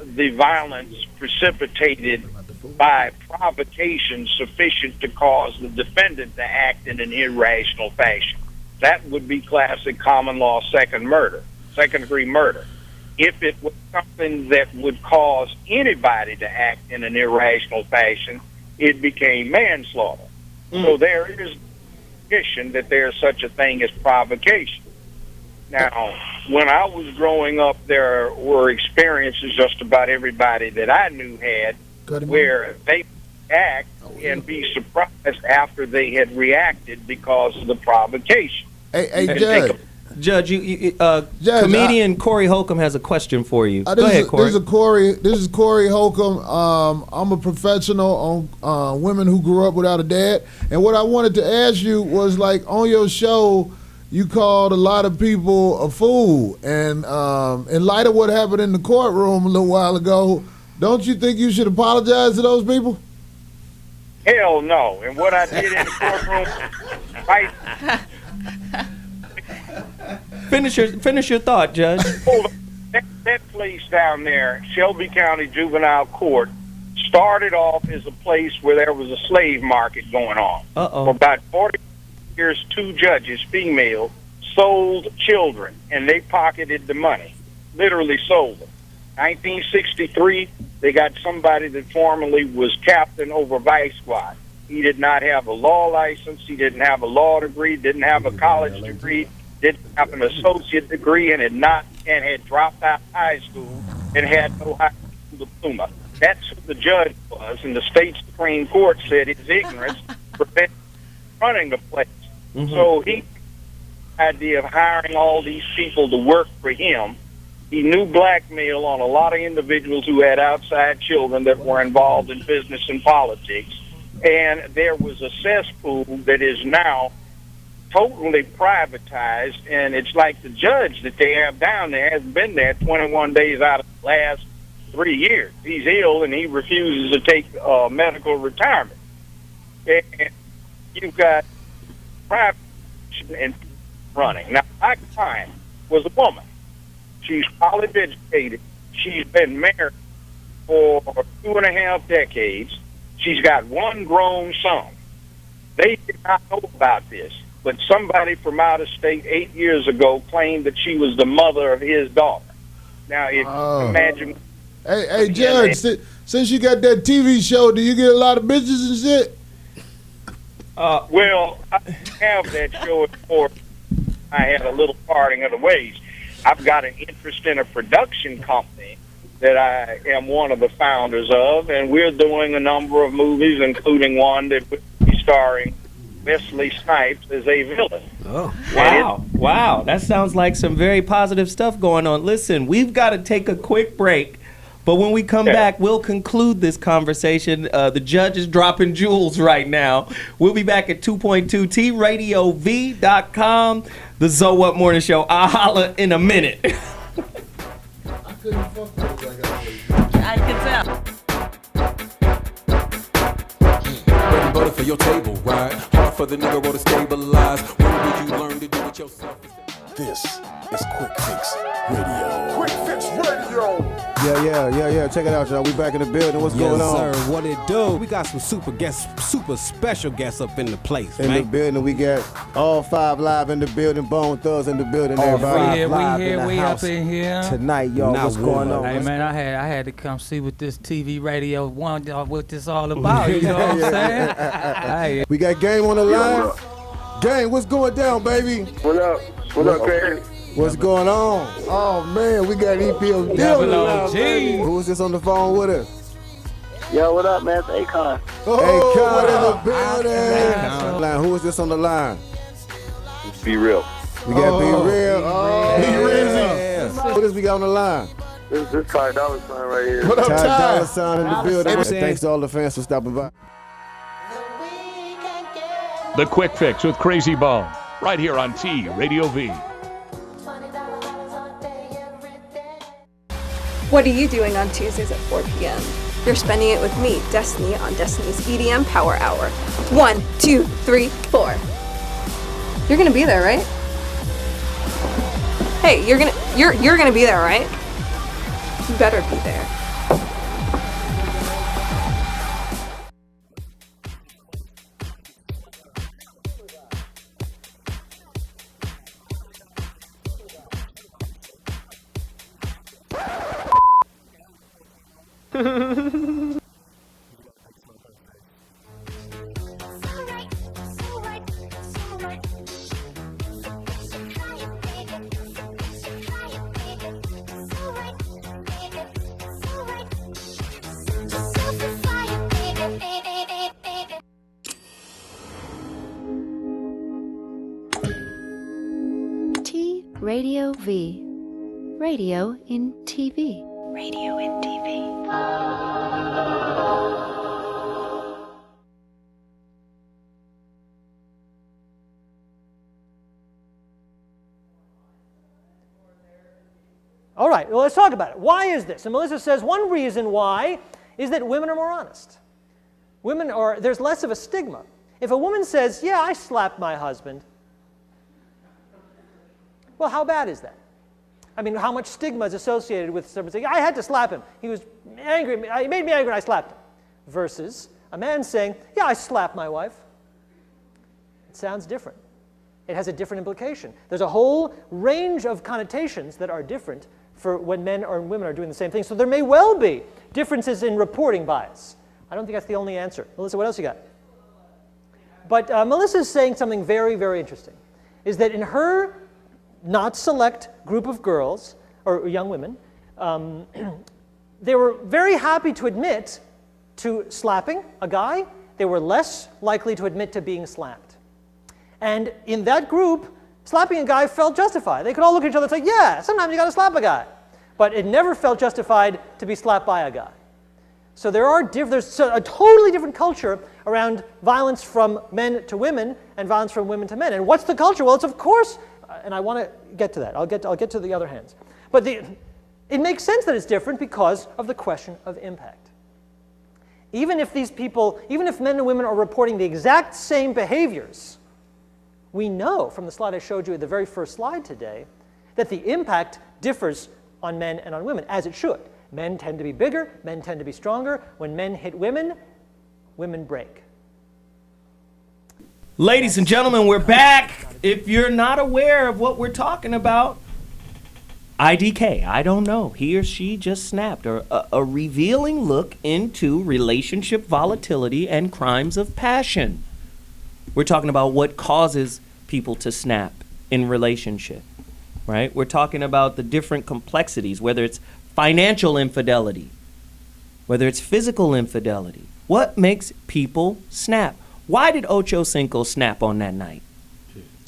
the violence precipitated by provocation sufficient to cause the defendant to act in an irrational fashion. That would be classic common law second-degree murder. If it was something that would cause anybody to act in an irrational fashion, it became manslaughter. So there is recognition that there's such a thing as provocation. Now, when I was growing up, there were experiences just about everybody that I knew had where they act and be surprised after they had reacted because of the provocation. Hey, Judge, comedian Corey Holcomb has a question for you. Go ahead, Corey. This is Corey Holcomb. I'm a professional on women who grew up without a dad. And what I wanted to ask you was, like, on your show, you called a lot of people a fool. And in light of what happened in the courtroom a little while ago, don't you think you should apologize to those people? Hell no. And what I did in the courtroom, right? Finish your thought, Judge. That place down there, Shelby County Juvenile Court, started off as a place where there was a slave market going on. For about 40 years, 2 judges, female, sold children, and they pocketed the money, literally sold them. 1963, they got somebody that formerly was captain over Vice Squad. He did not have a law license. He didn't have a law degree, didn't have a college degree, didn't have an associate degree, and had dropped out of high school and had no high school diploma. That's who the judge was, and the state Supreme Court said his ignorance prevented running the place. So he had the idea of hiring all these people to work for him. He knew blackmail on a lot of individuals who had outside children that were involved in business and politics. And there was a cesspool that is now totally privatized, and it's like the judge that they have down there has been there 21 days out of the last 3 years. He's ill, and he refuses to take medical retirement. And you've got private and running. Now, my client was a woman. She's college educated. She's been married for 2.5 decades. She's got one grown son. They did not know about this, but somebody from out of state 8 years ago claimed that she was the mother of his daughter. Now, if imagine... Hey, Judge, since you got that TV show, do you get a lot of bitches and shit? Well, I have that show before I had a little parting of the ways. I've got an interest in a production company that I am one of the founders of, and we're doing a number of movies, including one that will be starring Wesley Snipes as a villain. Oh, wow. Wow. That sounds like some very positive stuff going on. Listen, we've got to take a quick break, but when we come back, we'll conclude this conversation. The judge is dropping jewels right now. We'll be back at 2.2 TRadioV.com, the So What Morning Show. I'll holla in a minute. I couldn't fuck with it like I can tell. Bread and butter for your table, right? Hard for the nigga roll to stabilize. When did you learn to do it yourself? This is Quick Fix Radio. Quick Fix Radio. Yeah. Check it out, y'all. We back in the building. What's going on? Yes, sir. What it do? We got some super special guests up in the place, In the building, we got all 5 live in the building. Bone Thugs in the building. Everybody. We up in here Tonight, y'all. What's going on? Hey, man, I had to come see what this TV radio what this all about. You know what I'm saying? Hey. We got Game on the line. Game, what's going down, baby? What up? What up, Craig? What's going on? Oh, man, we got EPO Double baby. Who's this on the phone with us? Yo, what up, man? It's Akon. Akon in the building. Who is this on the line? It's Be Real. We got Be Real. Be Rizzy. Who is we got on the line? This Ty Dolla $ign right here. What up, Ty Dolla $ign in the building. And thanks to all the fans for stopping by. The Quick Fix with Crazy Bone, right here on Radio V. What are you doing on Tuesdays at 4 p.m.? You're spending it with me, Destiny, on Destiny's EDM Power Hour. 1, 2, 3, 4. You're gonna be there, right? Hey, you're gonna be there, right? You better be there. Radio V. Radio in TV. Radio in TV. All right, well, let's talk about it. Why is this? And Melissa says one reason why is that women are more honest. There's less of a stigma. If a woman says, yeah, I slapped my husband, well, how bad is that? I mean, how much stigma is associated with someone saying, I had to slap him. He was angry. He made me angry and I slapped him. Versus a man saying, yeah, I slapped my wife. It sounds different. It has a different implication. There's a whole range of connotations that are different for when men or women are doing the same thing. So there may well be differences in reporting bias. I don't think that's the only answer. Melissa, what else you got? But Melissa's saying something very, very interesting, is that in her not select group of girls, or young women, they were very happy to admit to slapping a guy. They were less likely to admit to being slapped. And in that group, slapping a guy felt justified. They could all look at each other and say, yeah, sometimes you got to slap a guy. But it never felt justified to be slapped by a guy. So there's a totally different culture around violence from men to women and violence from women to men. And what's the culture? Well, it's of course, and I want to get to that. I'll get to the other hands. But it makes sense that it's different because of the question of impact. Even if men and women are reporting the exact same behaviors, we know from the slide I showed you at the very first slide today that the impact differs on men and on women, as it should. Men tend to be bigger, men tend to be stronger. When men hit women, women break. Ladies and gentlemen, we're back. If you're not aware of what we're talking about, IDK, I don't know, he or she just snapped, or a revealing look into relationship volatility and crimes of passion. We're talking about what causes people to snap in relationship, right? We're talking about the different complexities, whether it's financial infidelity, whether it's physical infidelity. What makes people snap? Why did Ocho Cinco snap on that night?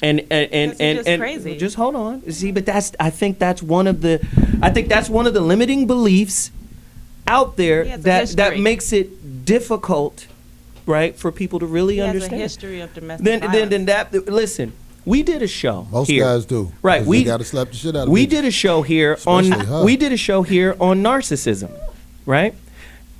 And crazy. Just hold on. See, but I think that's one of the limiting beliefs out there that makes it difficult, right, for people to really understand. He has a history of domestic violence. Listen, we did a show. Most here. guys do. Right. We got to slap the shit out of We people. did a show here on narcissism, right?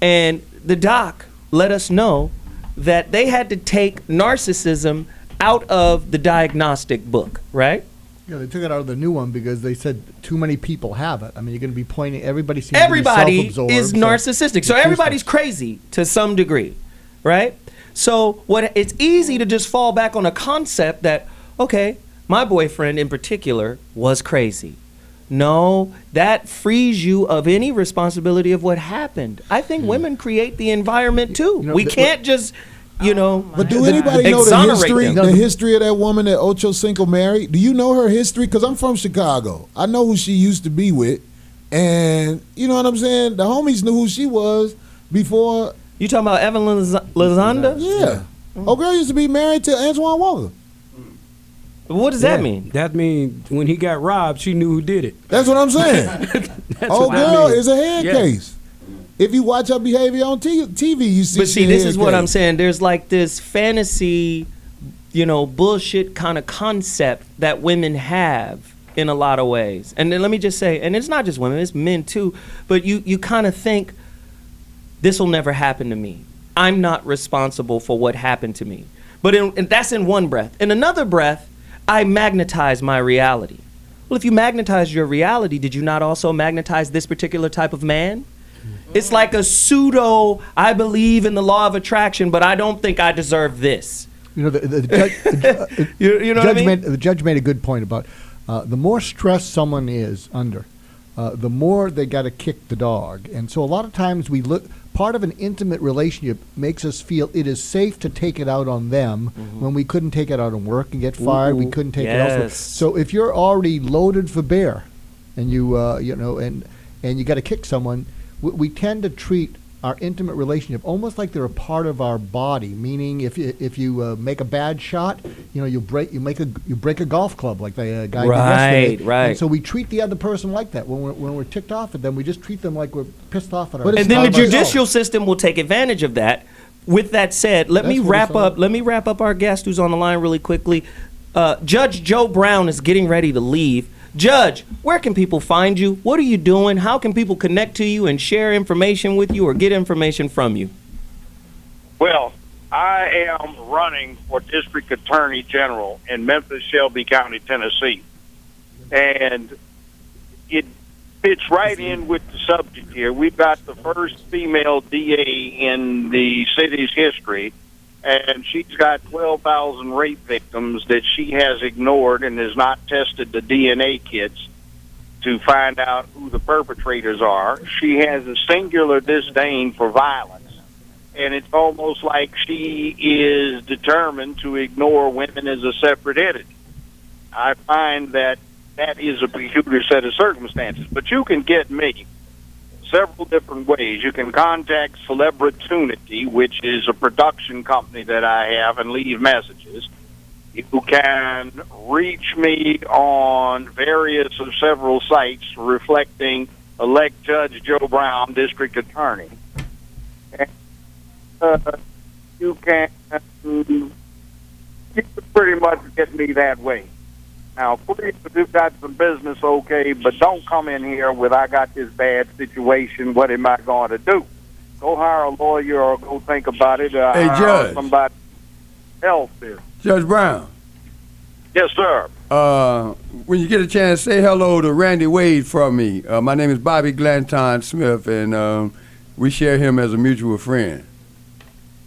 And the doc let us know that they had to take narcissism out of the diagnostic book, right? Yeah, they took it out of the new one because they said too many people have it. I mean, you're going to be pointing. Everybody seems everybody to be self-absorbed, is narcissistic, so everybody's crazy to some degree, right? So it's easy to just fall back on a concept that, okay, my boyfriend in particular was crazy. No, that frees you of any responsibility of what happened. I think women create the environment too. We can't just, But do anybody know the history of that woman that Ocho Cinco married? Do you know her history? Because I'm from Chicago. I know who she used to be with. And you know what I'm saying? The homies knew who she was before. You talking about Evelyn Lozanda? Yeah. Oh, girl used to be married to Antoine Walker. What does that mean? That means when he got robbed, she knew who did it. That's what I'm saying. Oh, girl is a head case. If you watch her behavior on TV, you see. But see, this is what I'm saying. There's like this fantasy, bullshit kind of concept that women have in a lot of ways. And then let me just say, and it's not just women, it's men too. But you kind of think, this will never happen to me. I'm not responsible for what happened to me. But and that's in one breath. In another breath, I magnetize my reality. Well, if you magnetize your reality, did you not also magnetize this particular type of man? It's like a pseudo, I believe in the law of attraction, but I don't think I deserve this. The judge made a good point about the more stress someone is under, the more they got to kick the dog. And so a lot of times part of an intimate relationship makes us feel it is safe to take it out on them when we couldn't take it out on work and get fired. We couldn't take it elsewhere. So if you're already loaded for bear, and and you got to kick someone, we tend to treat our intimate relationship almost like they're a part of our body. Meaning, if you make a bad shot, you break a golf club like the guy did yesterday. Right. And so we treat the other person like that. When we're ticked off at them, we just treat them like we're pissed off at ourselves. And then the judicial system will take advantage of that. With that said, let me wrap up our guest who's on the line really quickly. Judge Joe Brown is getting ready to leave. Judge, where can people find you? What are you doing? How can people connect to you and share information with you or get information from you? Well, I am running for District Attorney General in Memphis, Shelby County, Tennessee. And it fits right in with the subject here. We've got the first female DA in the city's history, and she's got 12,000 rape victims that she has ignored and has not tested the DNA kits to find out who the perpetrators are. She has a singular disdain for violence, and it's almost like she is determined to ignore women as a separate entity. I find that is a peculiar set of circumstances. But you can get me several different ways. You can contact Celebritunity, which is a production company that I have, and leave messages. You can reach me on various of several sites reflecting elect Judge Joe Brown, District Attorney. And, you can pretty much get me that way. Now, please, if you've got some business, okay, but don't come in here with, I got this bad situation, what am I going to do? Go hire a lawyer or go think about it. Hey, hire Judge. somebody else here. Judge Brown. Yes, sir. When you get a chance, say hello to Randy Wade from me. My name is Bobby Glanton Smith, and we share him as a mutual friend.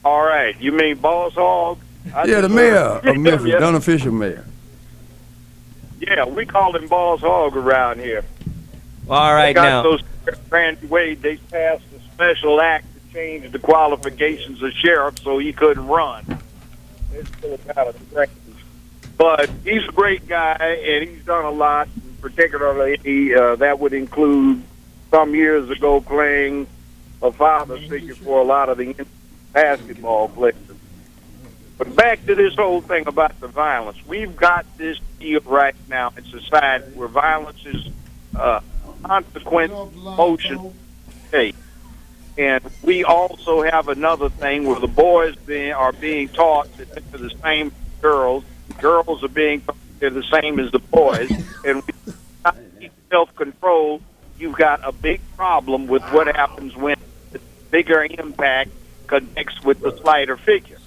All right. You mean Boss Hog? Yeah, the mayor of Memphis, the unofficial mayor. Yeah, we call him Boss Hog around here. All right, now. Those Randy Wade, they passed a special act to change the qualifications of sheriff so he couldn't run. It's still kind of strange. But he's a great guy, and he's done a lot. Particularly, that would include some years ago playing a father figure for a lot of the basketball players. But back to this whole thing about the violence. We've got this deal right now in society where violence is consequent motion state. And we also have another thing where the boys are being taught that they're the same girls. Girls are being taught they're the same as the boys. And without self-control, you've got a big problem with what happens when the bigger impact connects with the slighter figure.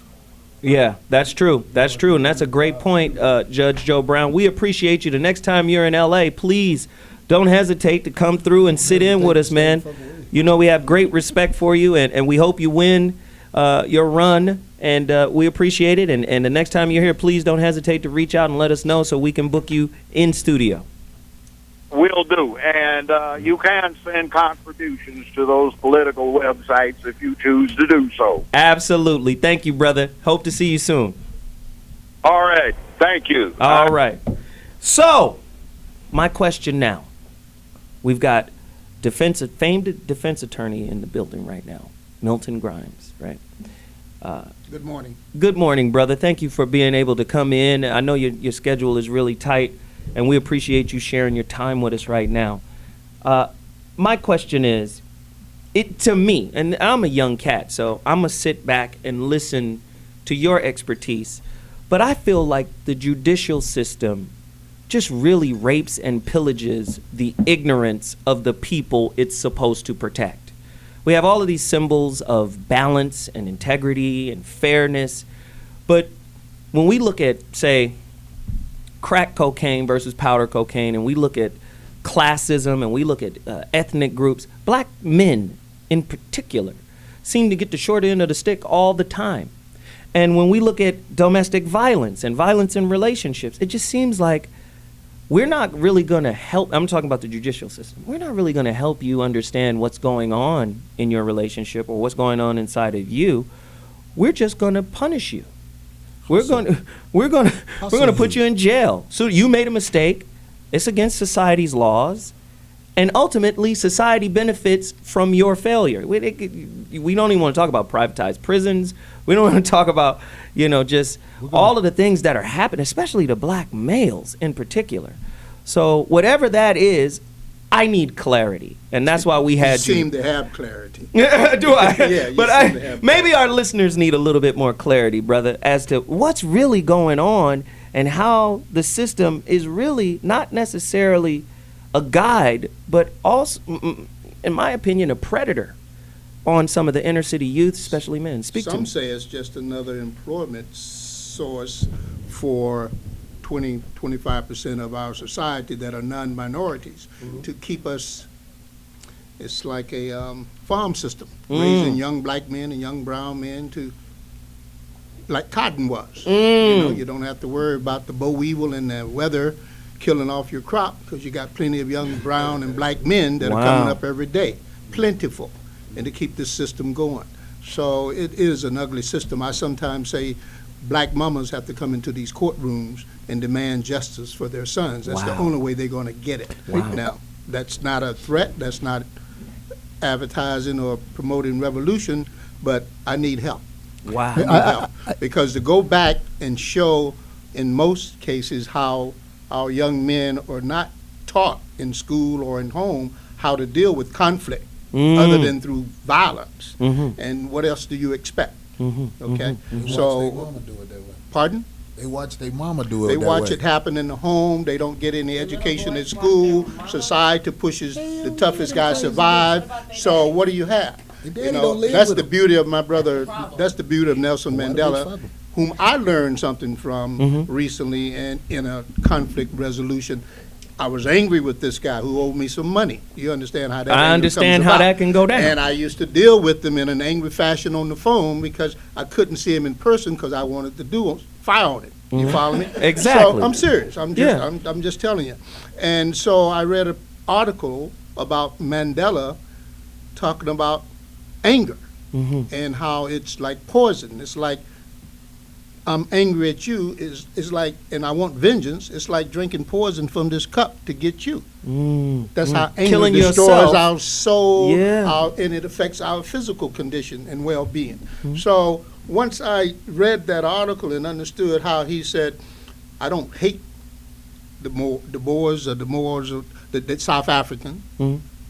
Yeah, that's true. That's true. And that's a great point, Judge Joe Brown. We appreciate you. The next time you're in L.A., please don't hesitate to come through and sit in with us, man. You know we have great respect for you, and we hope you win your run, and we appreciate it. And the next time you're here, please don't hesitate to reach out and let us know so we can book you in studio. Will do. And you can send contributions to those political websites if you choose to do so. Absolutely. Thank you, brother. Hope to see you soon. All right. Thank you. All right. So, my question now. We've got famed defense attorney in the building right now, Milton Grimes, right? Good morning. Good morning, brother. Thank you for being able to come in. I know your schedule is really tight, and we appreciate you sharing your time with us right now. My question is, to me, and I'm a young cat, so I'm going to sit back and listen to your expertise, but I feel like the judicial system just really rapes and pillages the ignorance of the people it's supposed to protect. We have all of these symbols of balance and integrity and fairness, but when we look at, say, crack cocaine versus powder cocaine, and we look at classism and we look at ethnic groups, black men in particular seem to get the short end of the stick all the time. And when we look at domestic violence and violence in relationships, it just seems like we're not really going to help. I'm talking about the judicial system. We're not really going to help you understand what's going on in your relationship or what's going on inside of you. We're just going to punish you. We're going to put you in jail. So you made a mistake. It's against society's laws, and ultimately society benefits from your failure. We don't even want to talk about privatized prisons. We don't want to talk about, just all of the things that are happening, especially to black males in particular. So whatever that is, I need clarity, and that's why we had you. You seem to have clarity. Do I? Yeah, but maybe our listeners need a little bit more clarity, brother, as to what's really going on and how the system is really not necessarily a guide, but also, in my opinion, a predator on some of the inner city youth, especially men. Some say it's just another employment source for 20-25% of our society that are non-minorities, to keep us. It's like a farm system, raising young black men and young brown men to, like cotton was. You don't have to worry about the boll weevil and the weather killing off your crop, because you got plenty of young brown and black men that are coming up every day, plentiful, and to keep this system going. So it is an ugly system. I sometimes say black mamas have to come into these courtrooms and demand justice for their sons. That's the only way they're going to get it. Now, that's not a threat. That's not advertising or promoting revolution, but I need help. Wow. I need help. Because to go back and show, in most cases, how our young men are not taught in school or in home how to deal with conflict other than through violence. And what else do you expect? Okay? So, pardon? They watch their mama do it. They that watch way. it happen in the home. They don't get any education at school. Society pushes the toughest guy survive. So what do you have? You know, that's the beauty of my brother. That's the beauty of Nelson Mandela, whom I learned something from recently and in a conflict resolution. I was angry with this guy who owed me some money. You understand how that I anger understand comes how about. that can go down. And I used to deal with him in an angry fashion on the phone because I couldn't see him in person because I wanted to fire on him. You follow me? Exactly. So I'm serious. I'm just telling you. And so I read an article about Mandela talking about anger and how it's like poison. It's like I'm angry at you is like, and I want vengeance. It's like drinking poison from this cup to get you. That's how anger Killing destroys yourself. our soul, Yeah. and it affects our physical condition and well-being. So once I read that article and understood how he said, I don't hate the Boers or the Moors or the South African.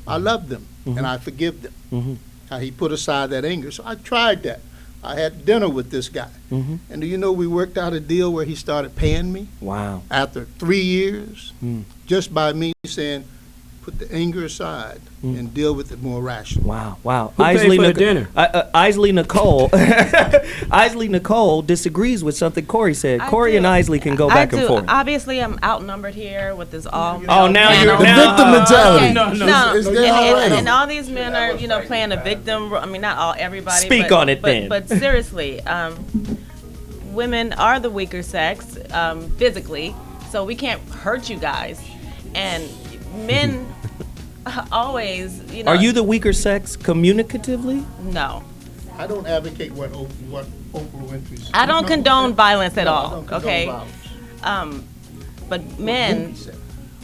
I love them and I forgive them. How he put aside that anger. So I tried that. I had dinner with this guy. And do you know we worked out a deal where he started paying me? Wow. After 3 years, just by me saying, put the anger aside and deal with it more rationally. Wow. Who paid for the dinner? Isley Nicole. Isley Nicole disagrees with something Corey said. Corey and Isley can go back and forth. Obviously, I'm outnumbered here with this all. Oh, now you're the victim mentality. Okay. No. It's there already. And all these men are, playing a victim. I mean, not all, everybody. Speak on it then. But seriously, women are the weaker sex physically, so we can't hurt you guys. And men always, Are you the weaker sex communicatively? No. I don't advocate what Oprah Winfrey. I don't condone violence at all. I don't condone Okay. violence. But men.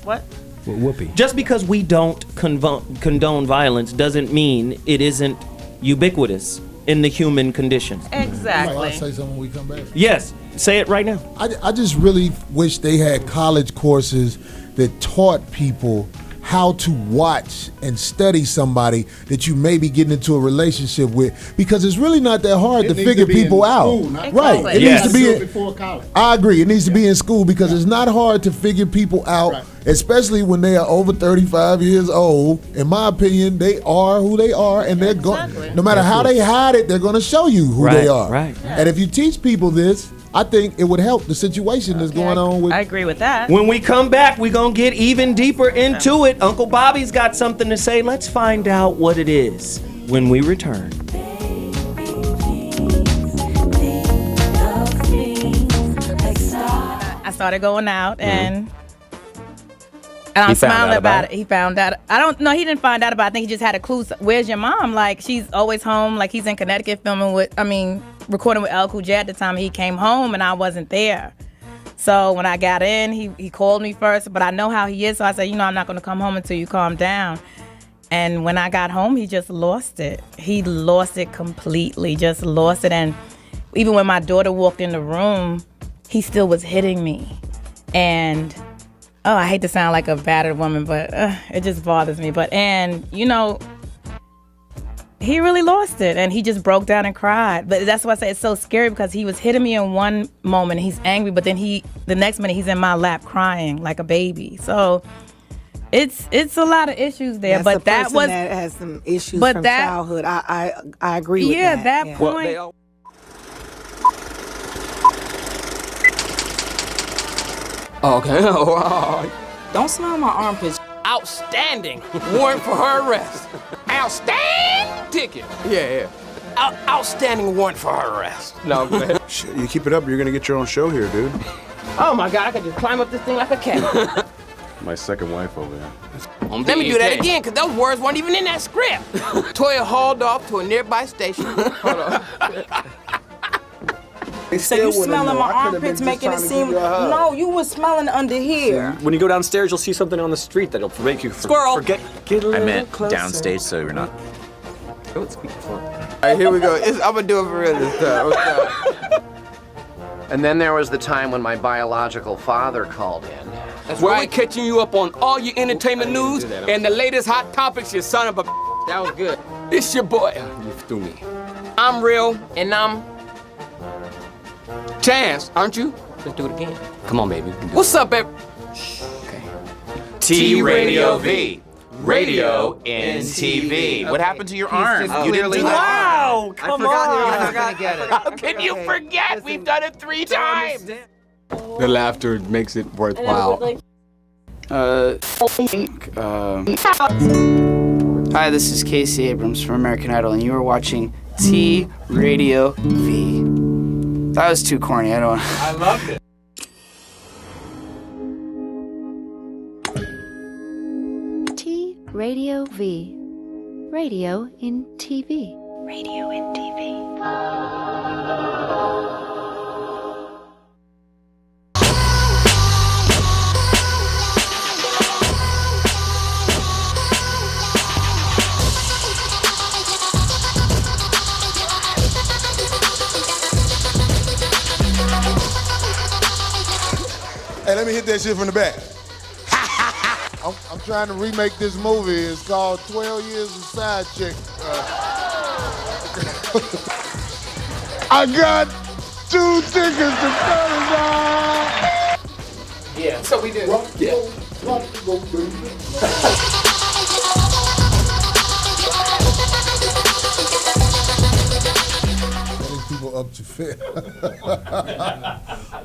What? Whoopee. Just because we don't condone violence doesn't mean it isn't ubiquitous in the human condition. Exactly. I'll say something when we come back. Yes, say it right now. I just really wish they had college courses that taught people how to watch and study somebody that you may be getting into a relationship with, because it's really not that hard to figure people out. Right. It needs to be before college. I agree. It needs to be in school because it's not hard to figure people out, especially when they are over 35 years old. In my opinion, they are who they are, and they're going. No matter how they hide it, they're going to show you who they are. Right. And if you teach people this, I think it would help the situation that's going on with. I agree with that. When we come back, we're going to get even deeper into it. Uncle Bobby's got something to say. Let's find out what it is when we return. I started going out and I'm He found smiling out about about it. He found out. I don't know. He didn't find out about it. I think he just had a clue. Where's your mom? Like, she's always home. Like, he's in Connecticut recording with El Cool J at the time. He came home and I wasn't there. So when I got in, he called me first, but I know how he is. So I said, I'm not going to come home until you calm down. And when I got home, he just lost it. He lost it completely, just lost it. And even when my daughter walked in the room, he still was hitting me. And I hate to sound like a battered woman, but it just bothers me. He really lost it, and he just broke down and cried. But that's why I say it's so scary, because he was hitting me in one moment, he's angry, but then the next minute he's in my lap crying like a baby. So it's a lot of issues there. That's but that was that has some issues but from that, childhood. I agree with yeah, that. that point. Okay. Don't smell my armpits. Outstanding. Warrant for her arrest. Outstanding ticket. Yeah. Outstanding warrant for her arrest. No, go ahead. Shit, you keep it up, you're gonna get your own show here, dude. Oh my God, I could just climb up this thing like a cat. My second wife over there. Let me do that again, because those words weren't even in that script. Toya hauled off to a nearby station. Hold on. So you smelling my armpits, making it seem no, you were smelling under here. When you go downstairs, you'll see something on the street that'll make you Squirrel. forget. I meant downstage, so you're not All right, here we go. I'm gonna do it for real this time. And then there was the time when my biological father called in. That's right. We're catching you up on all your entertainment news and the latest hot topics, you son of a. That was good. It's your boy. You threw me. I'm real, and I'm Chance, aren't you? Let's do it again. Come on, baby. What's up, baby? Okay. T Radio V. Radio in TV. What happened to your arm? You didn't do that. Wow, come on. I forgot. How can you forget? We've done it 3 times. The laughter makes it worthwhile. Hi, this is Casey Abrams from American Idol, and you are watching T Radio V. That was too corny. I loved it. T Radio V. Radio in TV. Radio in TV. Hey, let me hit that shit from the back. I'm trying to remake this movie. It's called 12 Years of Side Chick. I got 2 tickets to Paradise. Yeah, so we did. People up to fair.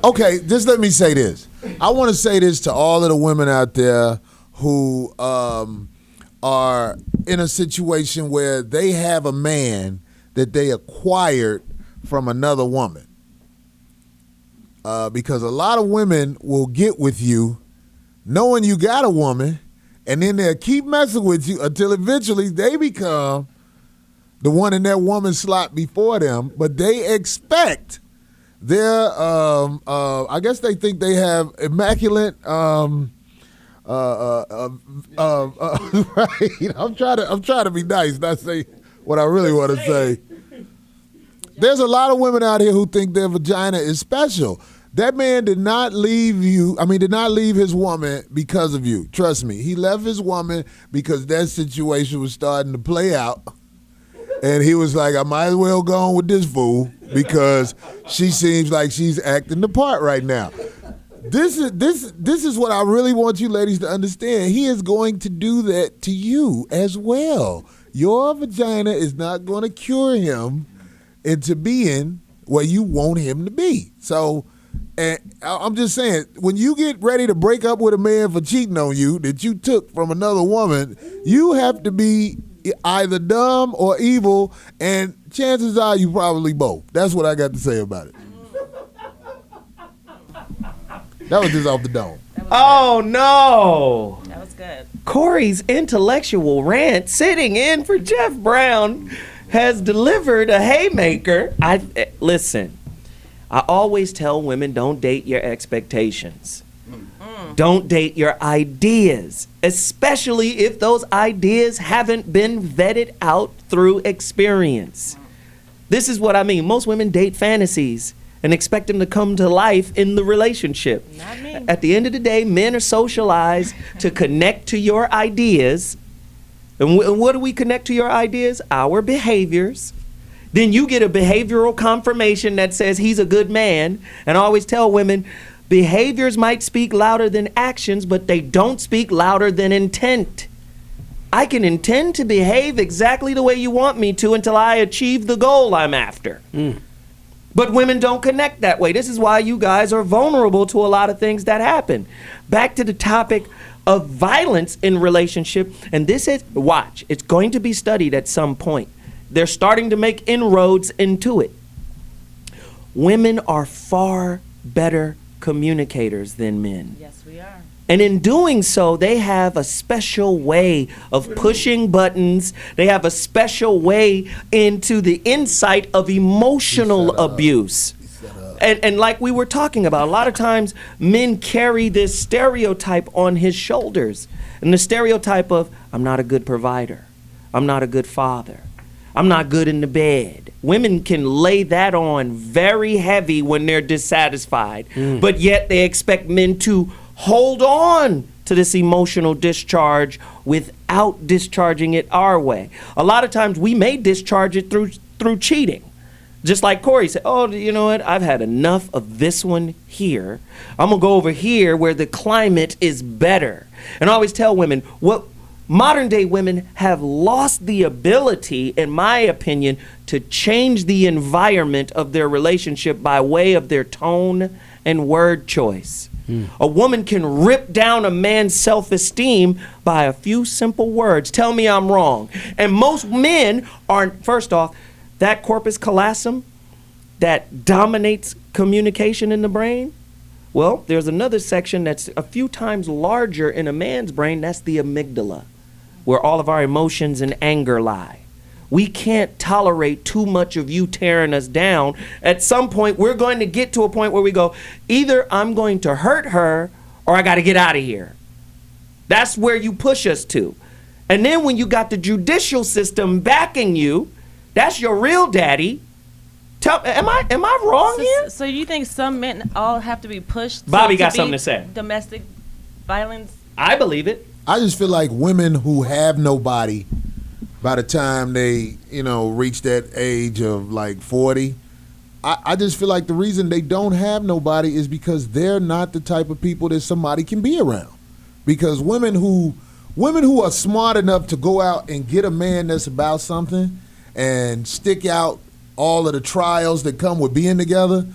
Okay, just let me say this. I want to say this to all of the women out there who are in a situation where they have a man that they acquired from another woman. Because a lot of women will get with you knowing you got a woman, and then they'll keep messing with you until eventually they become the one in that woman's slot before them, but they expect their, I guess they think they have immaculate, right? I'm trying to be nice, not say what I really want to say. There's a lot of women out here who think their vagina is special. That man did not leave his woman because of you. Trust me. He left his woman because that situation was starting to play out. And he was like, I might as well go on with this fool because she seems like she's acting the part right now. This is what I really want you ladies to understand. He is going to do that to you as well. Your vagina is not going to cure him into being what you want him to be. So, and I'm just saying, when you get ready to break up with a man for cheating on you that you took from another woman, you have to be either dumb or evil, and chances are you probably both. That's what I got to say about it. That was just off the dome. Oh, no. That was good. Corey's intellectual rant, sitting in for Jeff Brown, has delivered a haymaker. Listen, I always tell women, don't date your expectations. Don't date your ideas, especially if those ideas haven't been vetted out through experience. This is what I mean. Most women date fantasies and expect them to come to life in the relationship. Not me. At the end of the day, men are socialized to connect to your ideas. And what do we connect to your ideas? Our behaviors. Then you get a behavioral confirmation that says he's a good man. And I always tell women, behaviors might speak louder than actions, but they don't speak louder than intent. I can intend to behave exactly the way you want me to until I achieve the goal I'm after. But women don't connect that way. This is why you guys are vulnerable to a lot of things that happen. Back to the topic of violence in relationship, and this is, watch, it's going to be studied at some point. They're starting to make inroads into it. Women are far better communicators than men. Yes, we are. And in doing so, they have a special way of pushing buttons. They have a special way into the insight of emotional abuse. And like we were talking about, a lot of times men carry this stereotype on his shoulders. And the stereotype of, I'm not a good provider. I'm not a good father. I'm not good in the bed. Women can lay that on very heavy when they're dissatisfied, but yet they expect men to hold on to this emotional discharge without discharging it our way. A lot of times we may discharge it through cheating. Just like Corey said, oh, you know what? I've had enough of this one here. I'm going to go over here where the climate is better. And I always tell women, what modern day women have lost the ability, in my opinion, to change the environment of their relationship by way of their tone and word choice. A woman can rip down a man's self-esteem by a few simple words. Tell me I'm wrong. And most men are, first off, that corpus callosum that dominates communication in the brain. Well, there's another section that's a few times larger in a man's brain. That's the amygdala, where all of our emotions and anger lie. We can't tolerate too much of you tearing us down. At some point, we're going to get to a point where we go, either I'm going to hurt her or I got to get out of here. That's where you push us to. And then when you got the judicial system backing you, that's your real daddy. Am I wrong here? So you think some men all have to be pushed? Bobby got something to say. Domestic violence? I believe it. I just feel like women who have nobody, by the time they, reach that age of like 40, I just feel like the reason they don't have nobody is because they're not the type of people that somebody can be around. Because women who are smart enough to go out and get a man that's about something and stick out all of the trials that come with being together,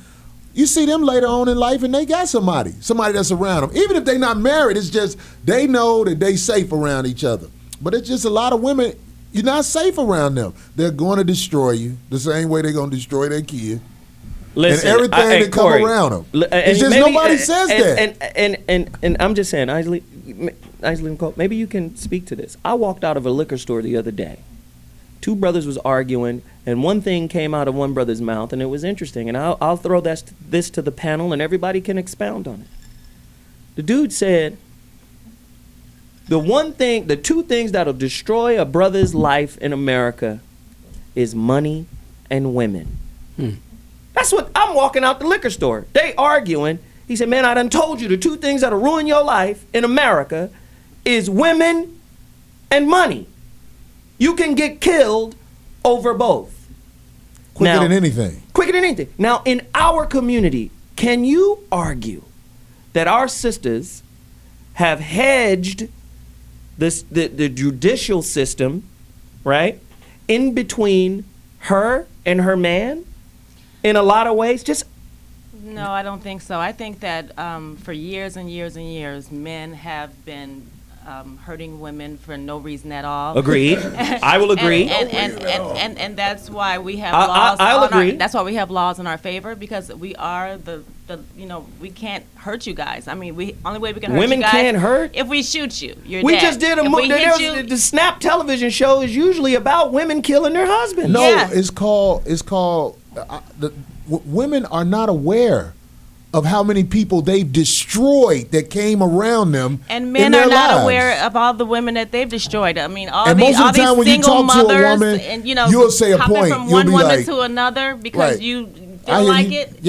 you see them later on in life and they got somebody that's around them. Even if they're not married, it's just they know that they safe around each other. But it's just a lot of women, you're not safe around them. They're going to destroy you the same way they're going to destroy their kid. Listen, and everything that come Corey, around them. It's just nobody says that. And I'm just saying, Isley Nicole, maybe you can speak to this. I walked out of a liquor store the other day. Two brothers was arguing, and one thing came out of one brother's mouth, and it was interesting. And I'll throw this to the panel, and everybody can expound on it. The dude said, the two things that'll destroy a brother's life in America is money and women. That's what I'm walking out the liquor store. They arguing. He said, man, I done told you the two things that'll ruin your life in America is women and money. You can get killed over both. Quicker than anything. Quicker than anything. Now, in our community, can you argue that our sisters have hedged the judicial system, right, in between her and her man in a lot of ways? No, I don't think so. I think that for years and years and years, men have been hurting women for no reason at all. Agreed. I will agree. And that's why we have laws. I'll agree. That's why we have laws in our favor, because we are we can't hurt you guys. I mean, only way we can hurt women you guys. can't hurt. If we shoot you, you're we dead. Just did a movie. The Snap television show is usually about women killing their husbands. No, yeah. It's called. Women are not aware of how many people they've destroyed that came around them. And men are not aware of all the women that they've destroyed. I mean, all these single mothers, woman, and you'll say a point from one woman like, to another because right. you feel like it.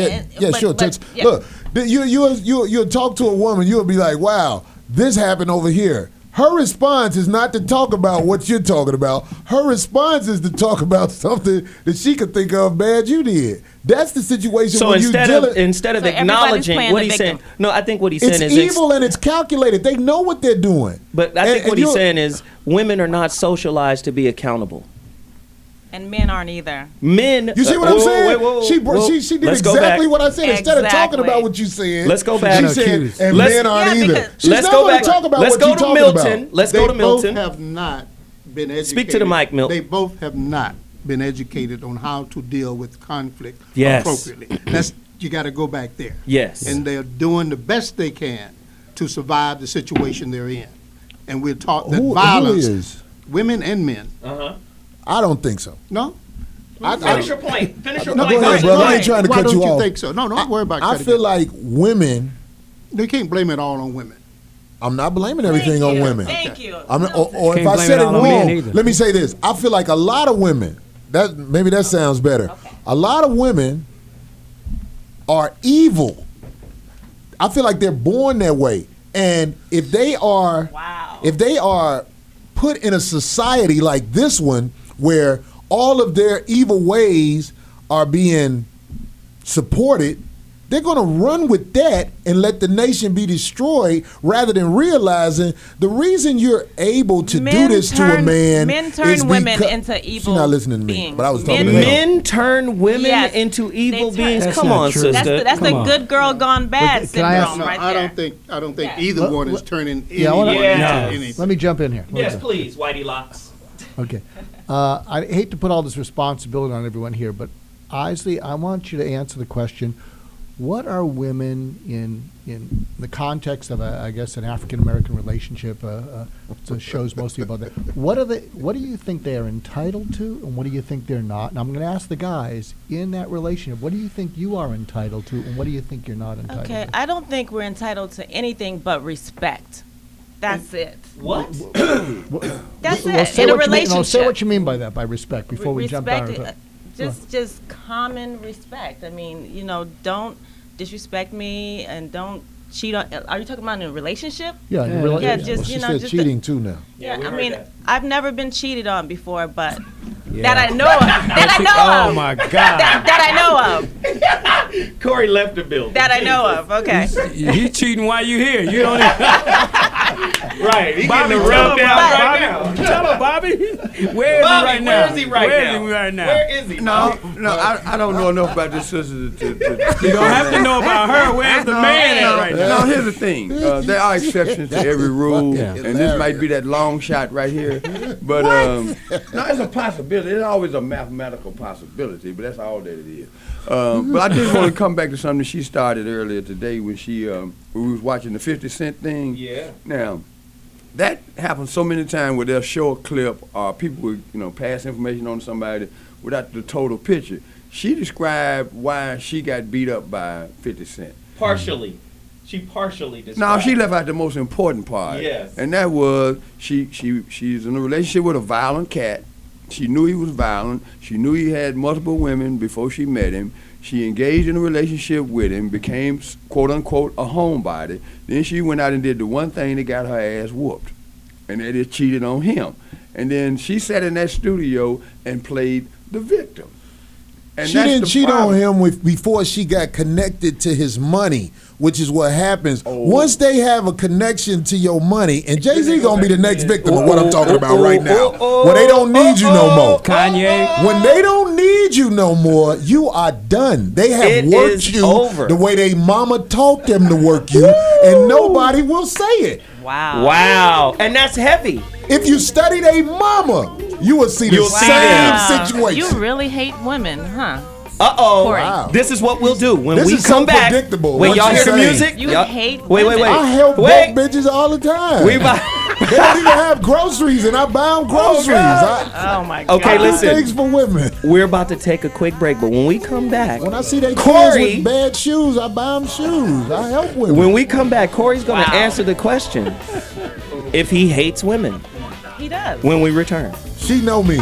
Look, you'll talk to a woman, you'll be like, wow, this happened over here. Her response is not to talk about what you're talking about. Her response is to talk about something that she could think of bad you did. That's the situation. So instead of acknowledging what he's saying, no, I think what he's saying is it's evil and it's calculated. They know what they're doing. But I think what he's saying is women are not socialized to be accountable. And men aren't either. Men. You see what I'm saying? She did exactly what I said. Instead of talking about what you said, let's go back. She said, and men aren't either. Let's go back. Talk about let's what go you're to talking Milton. about. Let's go to Milton. They both have not been educated. Speak to the mic, Milton. They both have not been educated on how to deal with conflict yes. appropriately. You got to go back there. Yes. And they're doing the best they can to survive the situation they're in. And we're taught that violence, women and men. I don't think so. No? Finish your point. Finish your point. Go ahead, brother. I ain't trying to Why cut you don't off. you think so? No, don't worry about I feel like women. You can't blame it all on women. I'm not blaming everything on women. Thank you. Or if I said it wrong, let me say this. I feel like a lot of women Maybe that sounds better. Okay. A lot of women are evil. I feel like they're born that way. And if they are put in a society like this one where all of their evil ways are being supported, they're going to run with that and let the nation be destroyed rather than realizing the reason you're able to do this to a man men turn women into evil. She's not listening to me, beings. but I was talking to Men turn women into evil beings. Come on, sister. That's the good girl gone bad syndrome right there. I don't think either one is turning anyone into anything. Let me jump in here. Yes, please, Whitey Locks. Okay. I hate to put all this responsibility on everyone here, but Isley, I want you to answer the question. What are women in the context of, I guess, an African-American relationship, the show's mostly about that. What do you think they are entitled to, and what do you think they're not? And I'm going to ask the guys, in that relationship, what do you think you are entitled to, and what do you think you're not entitled to? Okay, I don't think we're entitled to anything but respect. That's it. What? That's it. In a relationship. Say what you mean by that, by respect, before we jump down. Just common respect. I mean, don't disrespect me and don't cheat on. Are you talking about in a relationship? Yeah, in a relationship. She said cheating too now. Yeah, I mean, I've never been cheated on before, but that I know of. Oh my God. That I know of. Corey left the building. That I know of. Okay. He's cheating while you're here. You don't. Right. He Bobby, getting the rub down right now. Tell him, Bobby. Where is he right now? Where is he right now? Where is he? No, I don't know enough about this sister to you don't have to know about her. Where's the man at right now? No, here's the thing. There are exceptions to every rule, and this might be that long shot right here. But no, it's a possibility. It's always a mathematical possibility, but that's all that it is. But I just want to come back to something she started earlier today when we was watching the 50 Cent thing. Yeah. Now, that happens so many times where they'll show a clip or people will, pass information on somebody without the total picture. She described why she got beat up by 50 Cent. Partially. She partially described. No, she left out the most important part. Yes. And that was she's in a relationship with a violent cat. She knew he was violent. She knew he had multiple women before she met him. She engaged in a relationship with him, became, quote unquote, a homebody. Then she went out and did the one thing that got her ass whooped. And that is cheated on him. And then she sat in that studio and played the victim. And she didn't cheat on him before she got connected to his money, which is what happens. Once they have a connection to your money, and Jay-Z gonna be the next victim of what I'm talking about right now. When they don't need you no more. Kanye. When they don't need you no more, you are done. They have worked you the way they mama taught them to work you, and nobody will say it. Wow. And that's heavy. If you study they mama, you will see the same situation. You really hate women, huh? Uh-oh. Wow. This is what we'll do. When This we is come so back. predictable, Wait, what y'all you're hear the saying. music? You hate Wait. I help broke bitches all the time. They don't even have groceries, and I buy them groceries. Oh my God. Okay, I do listen. things for women. We're about to take a quick break, but when we come back, When I see they kids Corey, with bad shoes, I buy them shoes. I help women. when we come back, Corey's going to answer the question if he hates women He does. when we return. She know me.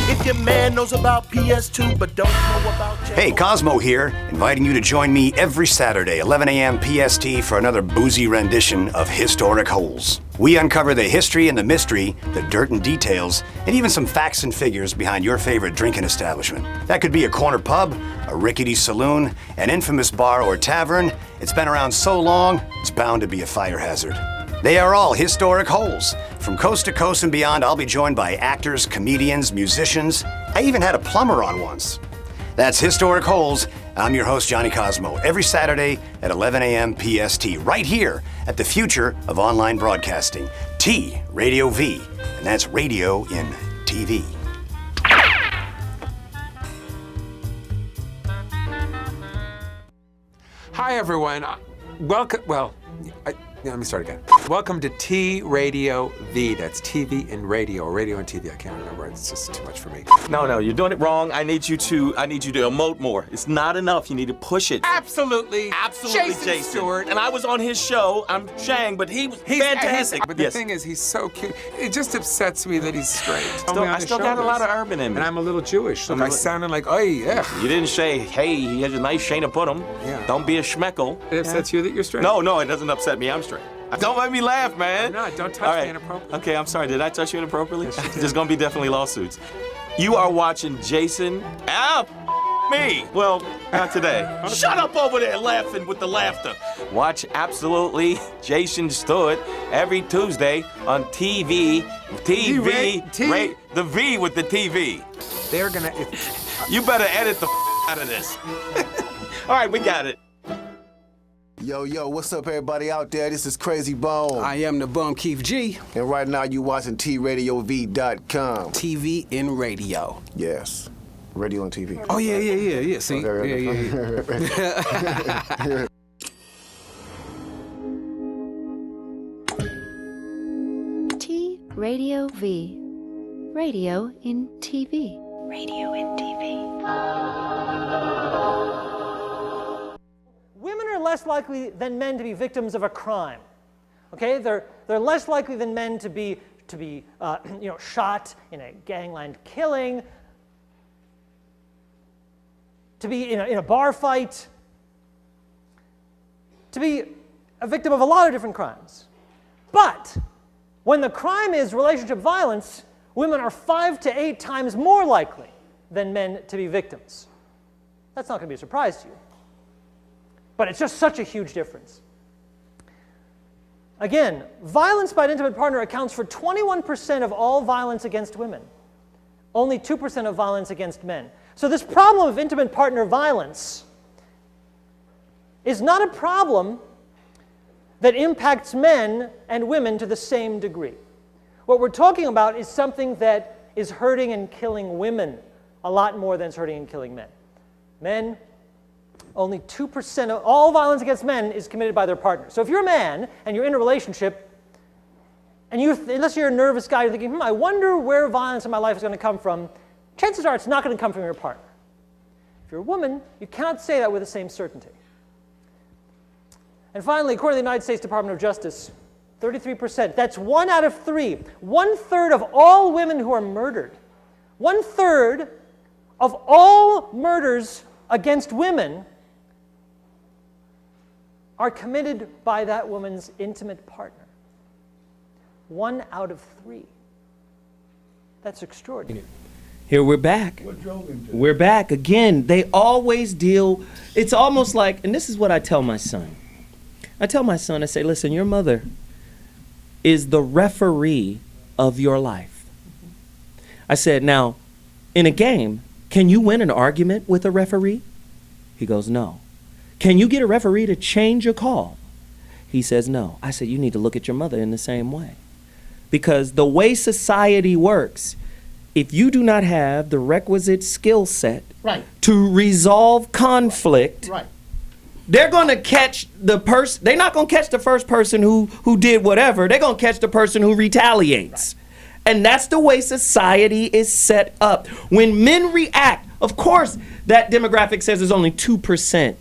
If your man knows about PS2 but don't know about Hey, Cosmo here, inviting you to join me every Saturday, 11 a.m. PST, for another boozy rendition of Historic Holes. We uncover the history and the mystery, the dirt and details, and even some facts and figures behind your favorite drinking establishment. That could be a corner pub, a rickety saloon, an infamous bar or tavern. It's been around so long, it's bound to be a fire hazard. They are all historic holes. From coast to coast and beyond, I'll be joined by actors, comedians, musicians. I even had a plumber on once. That's Historic Holes. I'm your host, Johnny Cosmo, every Saturday at 11 a.m. PST, right here at the future of online broadcasting, T Radio V, and that's radio in TV. Hi, everyone. Welcome. Well, Yeah, let me start again. Welcome to T Radio V. That's TV and radio, or radio and TV. I can't remember. It's just too much for me. No, you're doing it wrong. I need you to emote more. It's not enough. You need to push it. Absolutely, Jason Stewart. And I was on his show. I'm Shang, but he's fantastic. But the thing is, he's so cute. It just upsets me that he's straight. I still got a lot of urban in me. And I'm a little Jewish, so I sounded like, oh yeah. You didn't say, hey, he has a nice Shayna Putum. Yeah. Don't be a schmeckle. It upsets you that you're straight? No, it doesn't upset me. I'm straight. Don't make me laugh, man. No, don't touch me inappropriately. Okay, I'm sorry. Did I touch you inappropriately? There's gonna be definitely lawsuits. You are watching Jason. Me. Well, not today. Shut up over there laughing with the laughter. Watch Absolutely Jason Stewart every Tuesday on TV. The V with the TV. They're gonna. You better edit the out of this. All right, we got it. Yo, what's up, everybody out there? This is Crazy Bone. I am the bum Keith G. And right now you watching TRadioV.com. TV and radio. Yes. Radio and TV. Oh, yeah. See? Yeah. T Radio V. Radio in TV. Radio in TV. Women are less likely than men to be victims of a crime. Okay, they're less likely than men to be shot in a gangland killing, to be in a bar fight, to be a victim of a lot of different crimes. But when the crime is relationship violence, women are 5 to 8 times more likely than men to be victims. That's not going to be a surprise to you. But it's just such a huge difference. Again, violence by an intimate partner accounts for 21% of all violence against women, only 2% of violence against men. So this problem of intimate partner violence is not a problem that impacts men and women to the same degree. What we're talking about is something that is hurting and killing women a lot more than it's hurting and killing men. Men, only 2% of all violence against men is committed by their partner. So if you're a man and you're in a relationship, and unless you're a nervous guy, you're thinking, I wonder where violence in my life is going to come from, chances are it's not going to come from your partner. If you're a woman, you cannot say that with the same certainty. And finally, according to the United States Department of Justice, 33%, that's 1 out of 3, 1/3 of all women who are murdered, 1/3 of all murders against women are committed by that woman's intimate partner. 1 out of 3. That's extraordinary. Here we're back. We're back again. They always deal, it's almost like, and this is what I tell my son. I tell my son, I say, listen, your mother is the referee of your life. I said, now, in a game, can you win an argument with a referee? He goes, no. Can you get a referee to change a call? He says, no. I said, you need to look at your mother in the same way. Because the way society works, if you do not have the requisite skill set to resolve conflict, they're going to catch the person. They're not going to catch the first person who did whatever. They're going to catch the person who retaliates. And that's the way society is set up. When men react, of course, that demographic says there's only 2%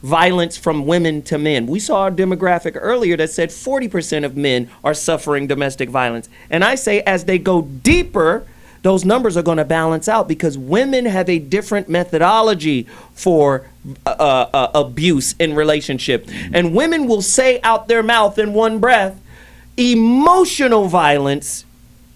violence from women to men. We saw a demographic earlier that said 40% of men are suffering domestic violence. And I say as they go deeper, those numbers are going to balance out because women have a different methodology for abuse in relationship. And women will say out their mouth in one breath, emotional violence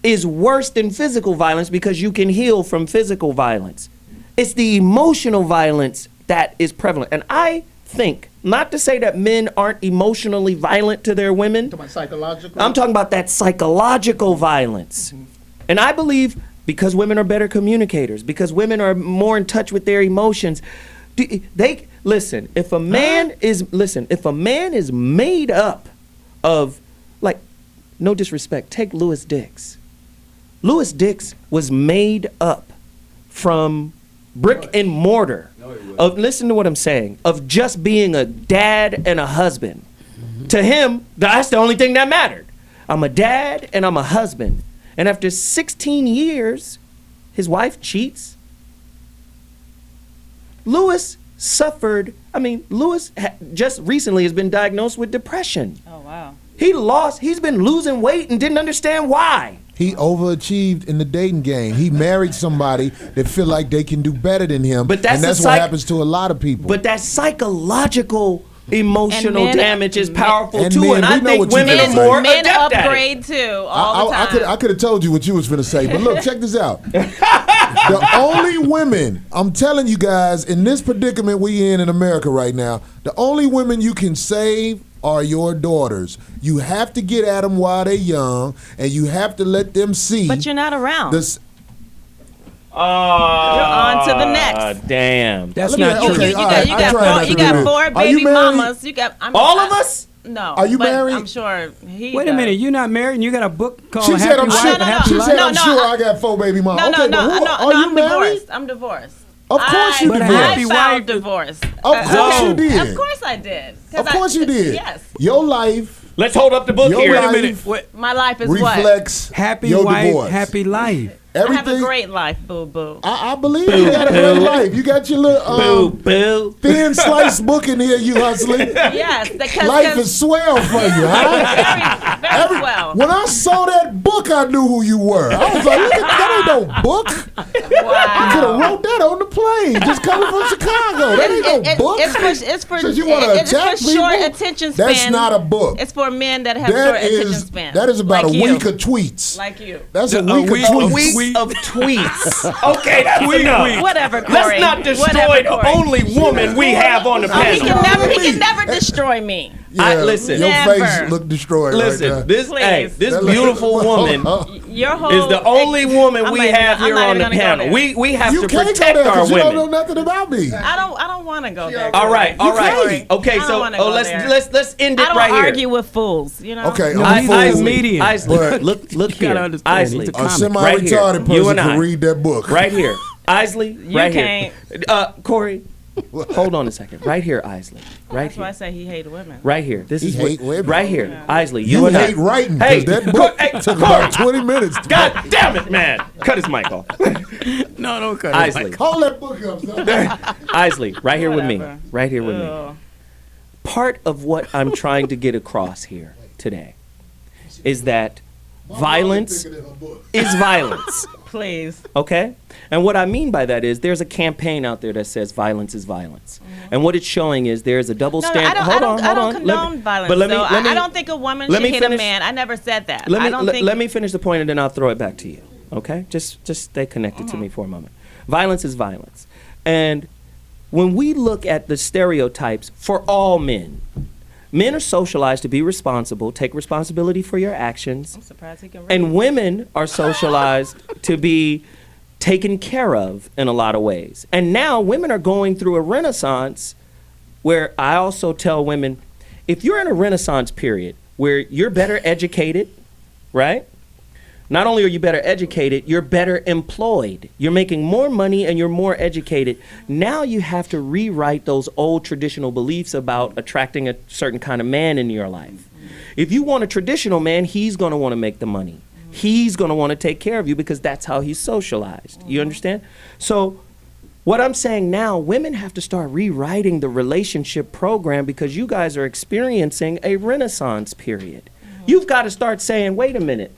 is worse than physical violence because you can heal from physical violence. It's the emotional violence that is prevalent. And I think, not to say that men aren't emotionally violent to their women. Talking about psychological? I'm talking about that psychological violence. And I believe because women are better communicators, because women are more in touch with their emotions, if a man is made up of, like, no disrespect, take Louis Dix. Louis Dix was made up from brick and mortar of, listen to what I'm saying, of just being a dad and a husband. To him, that's the only thing that mattered. I'm a dad and I'm a husband. And after 16 years, his wife cheats. Lewis suffered, Lewis just recently has been diagnosed with depression. Oh, wow. He's been losing weight and didn't understand why. He overachieved in the dating game. He married somebody that feel like they can do better than him. But that's and that's what happens to a lot of people. But that psychological emotional damage is powerful too, men, and I think women are more men adept at upgrade it. too all the time. I could have told you what you was finna say, but look, check this out. The only women, I'm telling you guys, in this predicament we in America right now, the only women you can save are your daughters. You have to get at them while they're young, and you have to let them see. But you're not around. You're on to the next. Damn. That's not true. You got four baby mamas. All of us? No. Are you but married? I'm sure he Wait a minute, you're not married and you got a book called She said, Happy I'm Life sure, and Happy she Life? said, I'm sure I got 4 baby mamas. Are you I'm married? divorced. I'm divorced. Of course you divorced. I filed divorce. Of course you did. Of course I did. Of course you did. Yes. Your life. Let's hold up the book here. Wait a minute. My life is reflects happy your wife, divorce. happy life. I have a great life, boo boo. I believe you got a great life. You got your little thin sliced book in here, you hustling. Yes, because life is swell for you, huh? Very swell. When I saw that book, I knew who you were. I was like, look at that ain't no book. Wow. You could have wrote that on the plane, just coming from Chicago. That ain't no book. It's for Since you want to attack for short people, attention span. that's not a book. It's for men that have short attention span. That is about like a week of tweets. Like you. That's a week of tweets. Of tweets. Okay, that's enough. Whatever, Corey. Let's not destroy the only woman we have on the panel. He can never destroy me. Yeah, listen. Your Never. face look destroyed Listen, right now. this beautiful woman Your whole is the only woman we have here on the gonna go panel. there. We have You to can't protect go there our 'cause you women. don't know nothing about me. I don't want to go there. All right. can't. Okay, I don't so wanna go let's there. let's end it I don't right here. argue with fools, you know. Okay, Isley, But look here. Isley, a semi-retarded you person and can I, read that book. right here. Isley, You right can't. here. Corey, hold on a second. Right here, Isley. Right That's here. why I say he hated women. Right here. This is hate what, women. right here. Isley, You and hate I. writing Hey, because that book took about 20 minutes. God damn it, man. Cut his mic off. No, don't cut Isley. it. Hold that book up, son. Isley, right here with me. Whatever. Right here with me. Part of what I'm trying to get across here today is that violence is violence. Please. Okay? And what I mean by that is there's a campaign out there that says violence is violence. And what it's showing is there's a double standard. I don't condone violence. But let me, I don't think a woman should hit a man. I never said that. Let me finish the point and then I'll throw it back to you. Okay? Just stay connected to me for a moment. Violence is violence. And when we look at the stereotypes for all men, men are socialized to be responsible, take responsibility for your actions. I'm surprised he can read. And women are socialized to be taken care of in a lot of ways. And now women are going through a renaissance where I also tell women, if you're in a renaissance period where you're better educated, right? Not only are you better educated, you're better employed. You're making more money and you're more educated. Now you have to rewrite those old traditional beliefs about attracting a certain kind of man in your life. If you want a traditional man, he's going to want to make the money. He's going to want to take care of you because that's how he's socialized. You understand? So what I'm saying now, women have to start rewriting the relationship program because you guys are experiencing a renaissance period. You've got to start saying, wait a minute.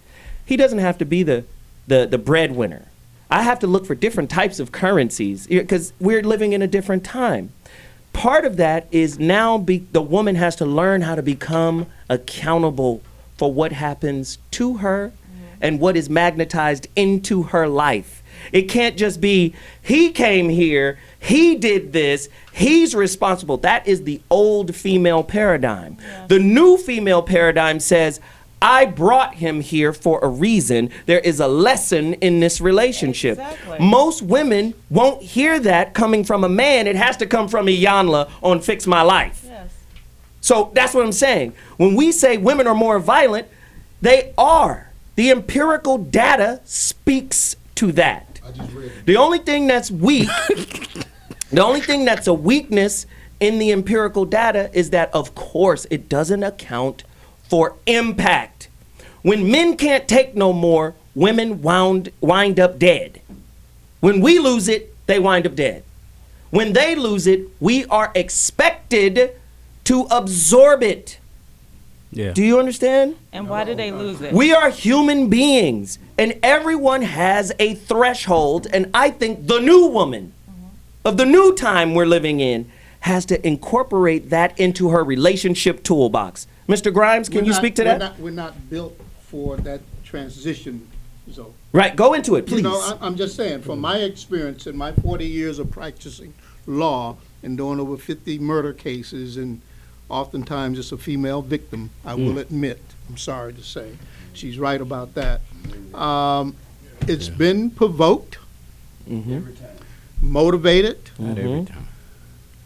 He doesn't have to be the breadwinner. I have to look for different types of currencies because we're living in a different time. Part of that is now the woman has to learn how to become accountable for what happens to her and what is magnetized into her life. It can't just be, he came here, he did this, he's responsible. That is the old female paradigm. Yeah. The new female paradigm says, I brought him here for a reason. There is a lesson in this relationship. Exactly. Most women won't hear that coming from a man. It has to come from Iyanla on Fix My Life. Yes. So that's what I'm saying. When we say women are more violent, they are. The empirical data speaks to that. The only thing that's weak, the only thing that's a weakness in the empirical data is that, of course, it doesn't account for impact. When men can't take no more, women wind up dead. When we lose it, they wind up dead. When they lose it, we are expected to absorb it. Yeah. Do you understand? And why do they lose it? We are human beings, and everyone has a threshold, and I think the new woman of the new time we're living in has to incorporate that into her relationship toolbox. Mr. Grimes, can you speak to that? We're not built for that transition zone. Right, go into it, please. You know, I'm just saying, from my experience in my 40 years of practicing law and doing over 50 murder cases, and oftentimes it's a female victim, I will admit, I'm sorry to say. She's right about that. It's been provoked, motivated,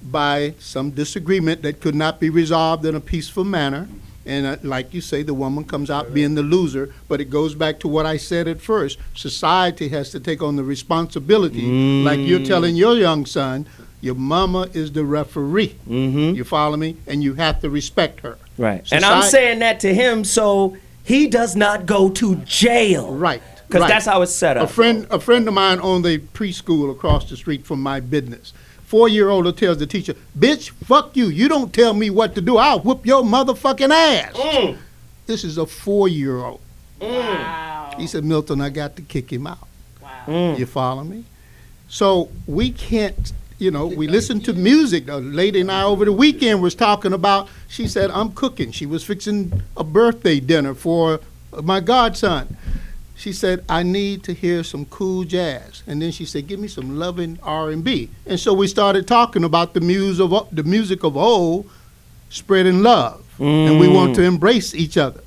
by some disagreement that could not be resolved in a peaceful manner. And like you say, the woman comes out being the loser, but it goes back to what I said at first. Society has to take on the responsibility, like you're telling your young son, your mama is the referee. You follow me? And you have to respect her. Right. And I'm saying that to him so he does not go to jail. Right. Because that's how it's set up. A friend of mine owned a preschool across the street from my business. 4-year-old tells the teacher, bitch, fuck you. You don't tell me what to do. I'll whoop your motherfucking ass. This is a 4-year-old. Wow. He said, Milton, I got to kick him out. Wow. You follow me? So we can't, you know, we listen to music. The lady and I over the weekend was talking about, she said, I'm cooking. She was fixing a birthday dinner for my godson. She said, I need to hear some cool jazz. And then she said, give me some loving R&B. And so we started talking about the music of old, spreading love. And we want to embrace each other.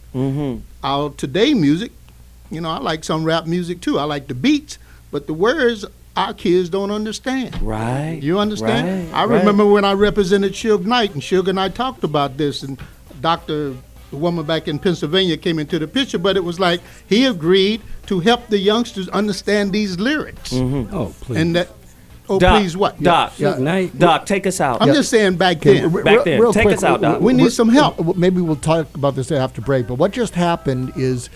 Our today music, you know, I like some rap music too. I like the beats, but the words our kids don't understand. Right. You understand? Right, I remember when I represented Suge Knight, and Suge and I talked about this, and the woman back in Pennsylvania came into the picture, but it was like he agreed to help the youngsters understand these lyrics. Oh, please. And that, Doc, please what? Doc, Doc, take us out. I'm just saying back then. Back then. Real Take quick, us out, Doc. We need some help. Maybe we'll talk about this after break, but what just happened is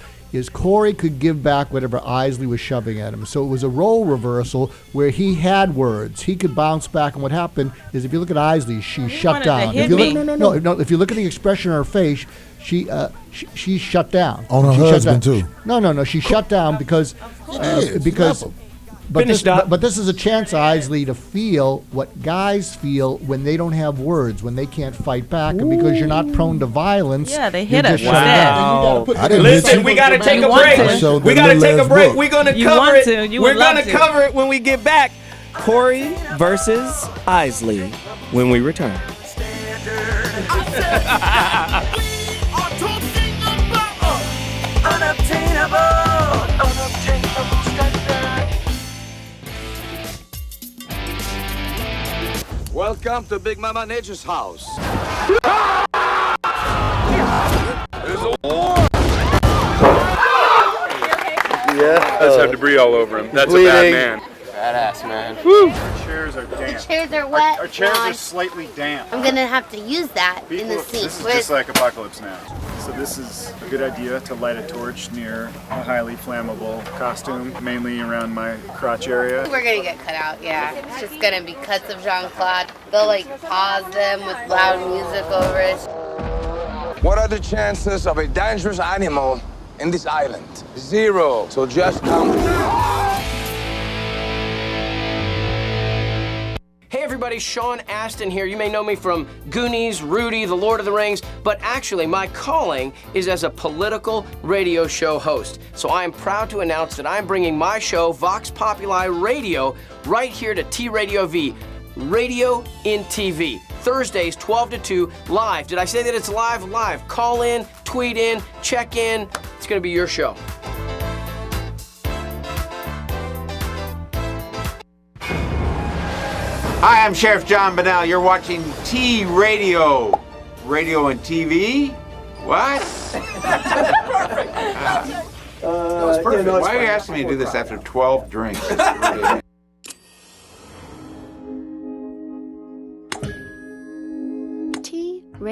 Corey could give back whatever Isley was shoving at him. So it was a role reversal where he had words. He could bounce back, and what happened is if you look at Isley, she shut down. If you look, if you look at the expression on her face, she shut down. On her husband too. No. She shut down because But this is a chance, Isley, to feel what guys feel when they don't have words, when they can't fight back, and because you're not prone to violence. Yeah, they hit us. Wow. Listen, we got to take a break. We got to take a break. We're going to cover it. We're going to cover it when we get back. Corey versus Isley when we return. Welcome to Big Mama Nature's house. There's a war. Yeah. Let's have debris all over him. That's bleeding. A bad man. Badass, man. Woo. Our chairs are damp. The chairs are wet. Our chairs are slightly damp. I'm gonna have to use that in the scene. This is just like Apocalypse Now. So this is a good idea to light a torch near a highly flammable costume, mainly around my crotch area. We're gonna get cut out, yeah. It's just gonna be cuts of Jean-Claude. They'll like pause them with loud music over it. What are the chances of a dangerous animal in this island? 0. So just come. Hey everybody, Sean Astin here. You may know me from Goonies, Rudy, The Lord of the Rings, but actually my calling is as a political radio show host. So I am proud to announce that I'm bringing my show, Vox Populi Radio, right here to T Radio V, Radio in TV. Thursdays, 12 to 2, live. Did I say that it's live? Live. Call in, tweet in, check in. It's gonna be your show. Hi, I'm Sheriff John Bonnell. You're watching T Radio. Radio and TV? What? That was perfect. Why are you asking me to do this after 12 drinks?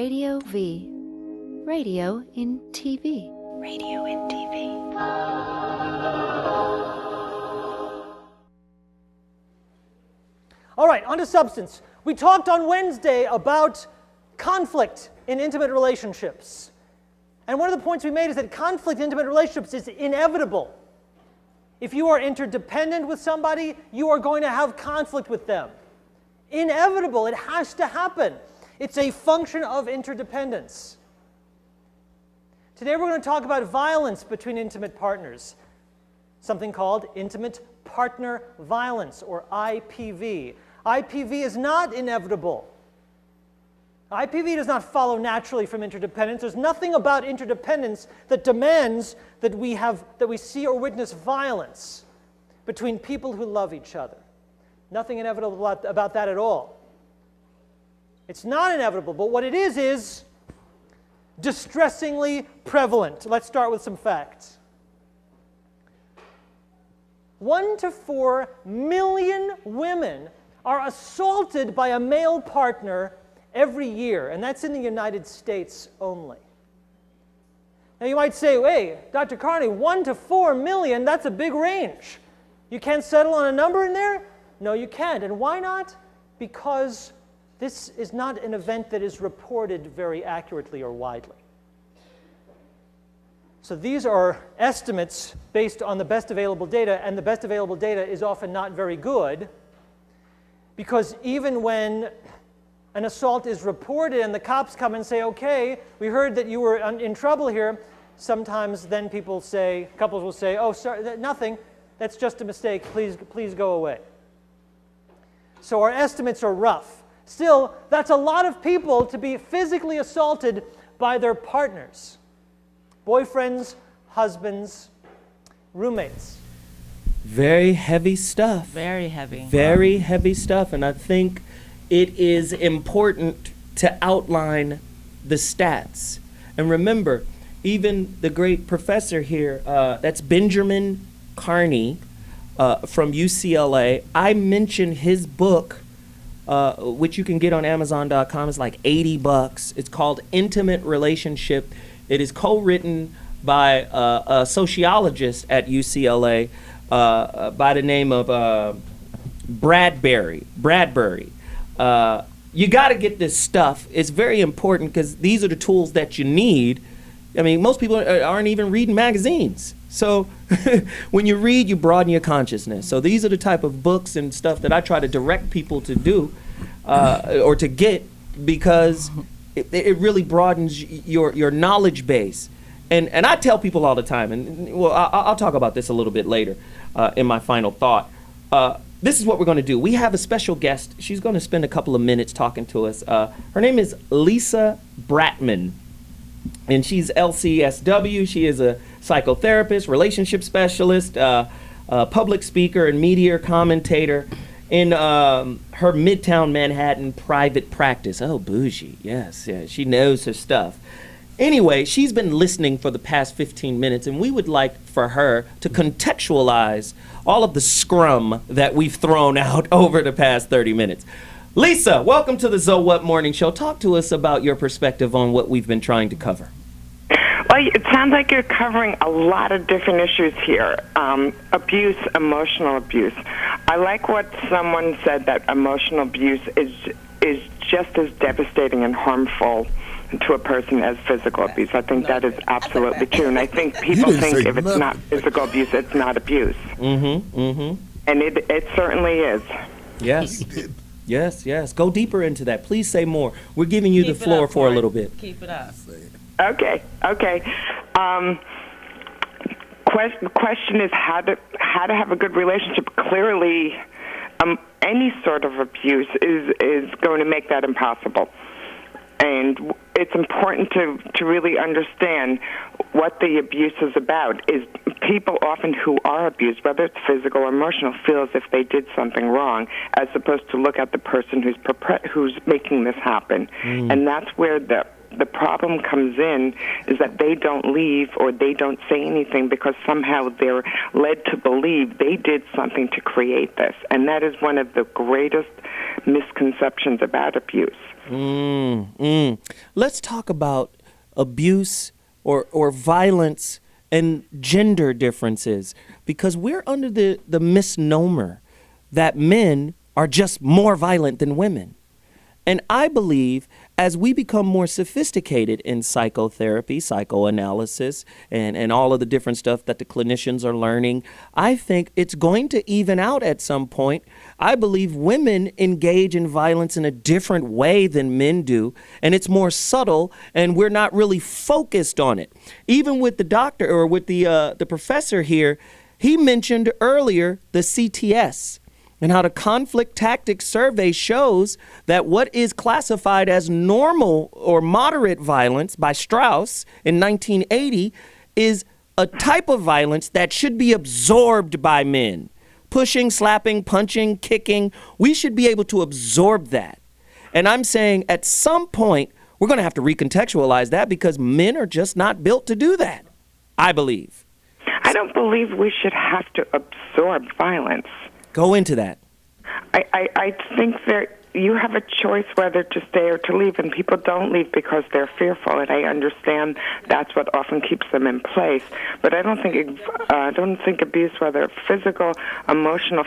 Radio V. Radio in TV. Radio in TV. All right, on to substance. We talked on Wednesday about conflict in intimate relationships. And one of the points we made is that conflict in intimate relationships is inevitable. If you are interdependent with somebody, you are going to have conflict with them. Inevitable. It has to happen. It's a function of interdependence. Today we're going to talk about violence between intimate partners, something called intimate partner violence, or IPV. IPV is not inevitable. IPV does not follow naturally from interdependence. There's nothing about interdependence that demands that we see or witness violence between people who love each other. Nothing inevitable about that at all. It's not inevitable, but what it is distressingly prevalent. Let's start with some facts. 1 to 4 million women are assaulted by a male partner every year, and that's in the United States only. Now you might say, hey, Dr. Carney, 1 to 4 million, that's a big range. You can't settle on a number in there? No, you can't. And why not? Because this is not an event that is reported very accurately or widely. So these are estimates based on the best available data, and the best available data is often not very good, because even when an assault is reported and the cops come and say, okay, we heard that you were in trouble here, sometimes then couples will say, oh, sorry, nothing, that's just a mistake, please go away. So our estimates are rough. Still, that's a lot of people to be physically assaulted by their partners. Boyfriends, husbands, roommates. Very heavy stuff. Very heavy. Very heavy stuff. And I think it is important to outline the stats. And remember, even the great professor here, that's Benjamin Carney from UCLA. I mentioned his book, which you can get on Amazon.com. It's like $80. It's called Intimate Relationship. It is co-written by a sociologist at UCLA by the name of Bradbury. You got to get this stuff. It's very important because these are the tools that you need. I mean, most people aren't even reading magazines. So when you read, you broaden your consciousness. So these are the type of books and stuff that I try to direct people to do or to get, because it really broadens your knowledge base. And I tell people all the time, and well, I'll talk about this a little bit later in my final thought. This is what we're going to do. We have a special guest. She's going to spend a couple of minutes talking to us. Her name is Lisa Bratman, and she's LCSW. She is a psychotherapist, relationship specialist, public speaker, and media commentator in her Midtown Manhattan private practice. Oh, bougie. Yes, she knows her stuff. Anyway, she's been listening for the past 15 minutes, and we would like for her to contextualize all of the scrum that we've thrown out over the past 30 minutes. Lisa, welcome to the So What Morning Show. Talk to us about your perspective on what we've been trying to cover. Well, it sounds like you're covering a lot of different issues here. Abuse, emotional abuse. I like what someone said, that emotional abuse is just as devastating and harmful to a person as physical abuse. I think that is absolutely true. And I think people think if it's not physical abuse, it's not abuse. Mm-hmm, mm-hmm. And it certainly is. Yes. Yes. Go deeper into that. Please say more. We're giving you the floor for a little bit. Keep it up. Okay. Question is how to have a good relationship. Clearly, any sort of abuse is going to make that impossible. And it's important to really understand what the abuse is about. Is people often who are abused, whether it's physical or emotional, feel as if they did something wrong, as opposed to look at the person who's making this happen. And that's where the the problem comes in is that they don't leave or they don't say anything because somehow they're led to believe they did something to create this. And that is one of the greatest misconceptions about abuse. Let's talk about abuse or violence and gender differences, because we're under the misnomer that men are just more violent than women. And I believe as we become more sophisticated in psychotherapy, psychoanalysis, and all of the different stuff that the clinicians are learning, I think it's going to even out at some point. I believe women engage in violence in a different way than men do, and it's more subtle, and we're not really focused on it. Even with the doctor or with the professor here, he mentioned earlier the CTS. And how the conflict tactics survey shows that what is classified as normal or moderate violence by Strauss in 1980 is a type of violence that should be absorbed by men. Pushing, slapping, punching, kicking, we should be able to absorb that. And I'm saying at some point, we're going to have to recontextualize that because men are just not built to do that, I believe. I don't believe we should have to absorb violence. Go into that. I think that you have a choice whether to stay or to leave, and people don't leave because they're fearful, and I understand that's what often keeps them in place. But I don't think abuse, whether physical, emotional,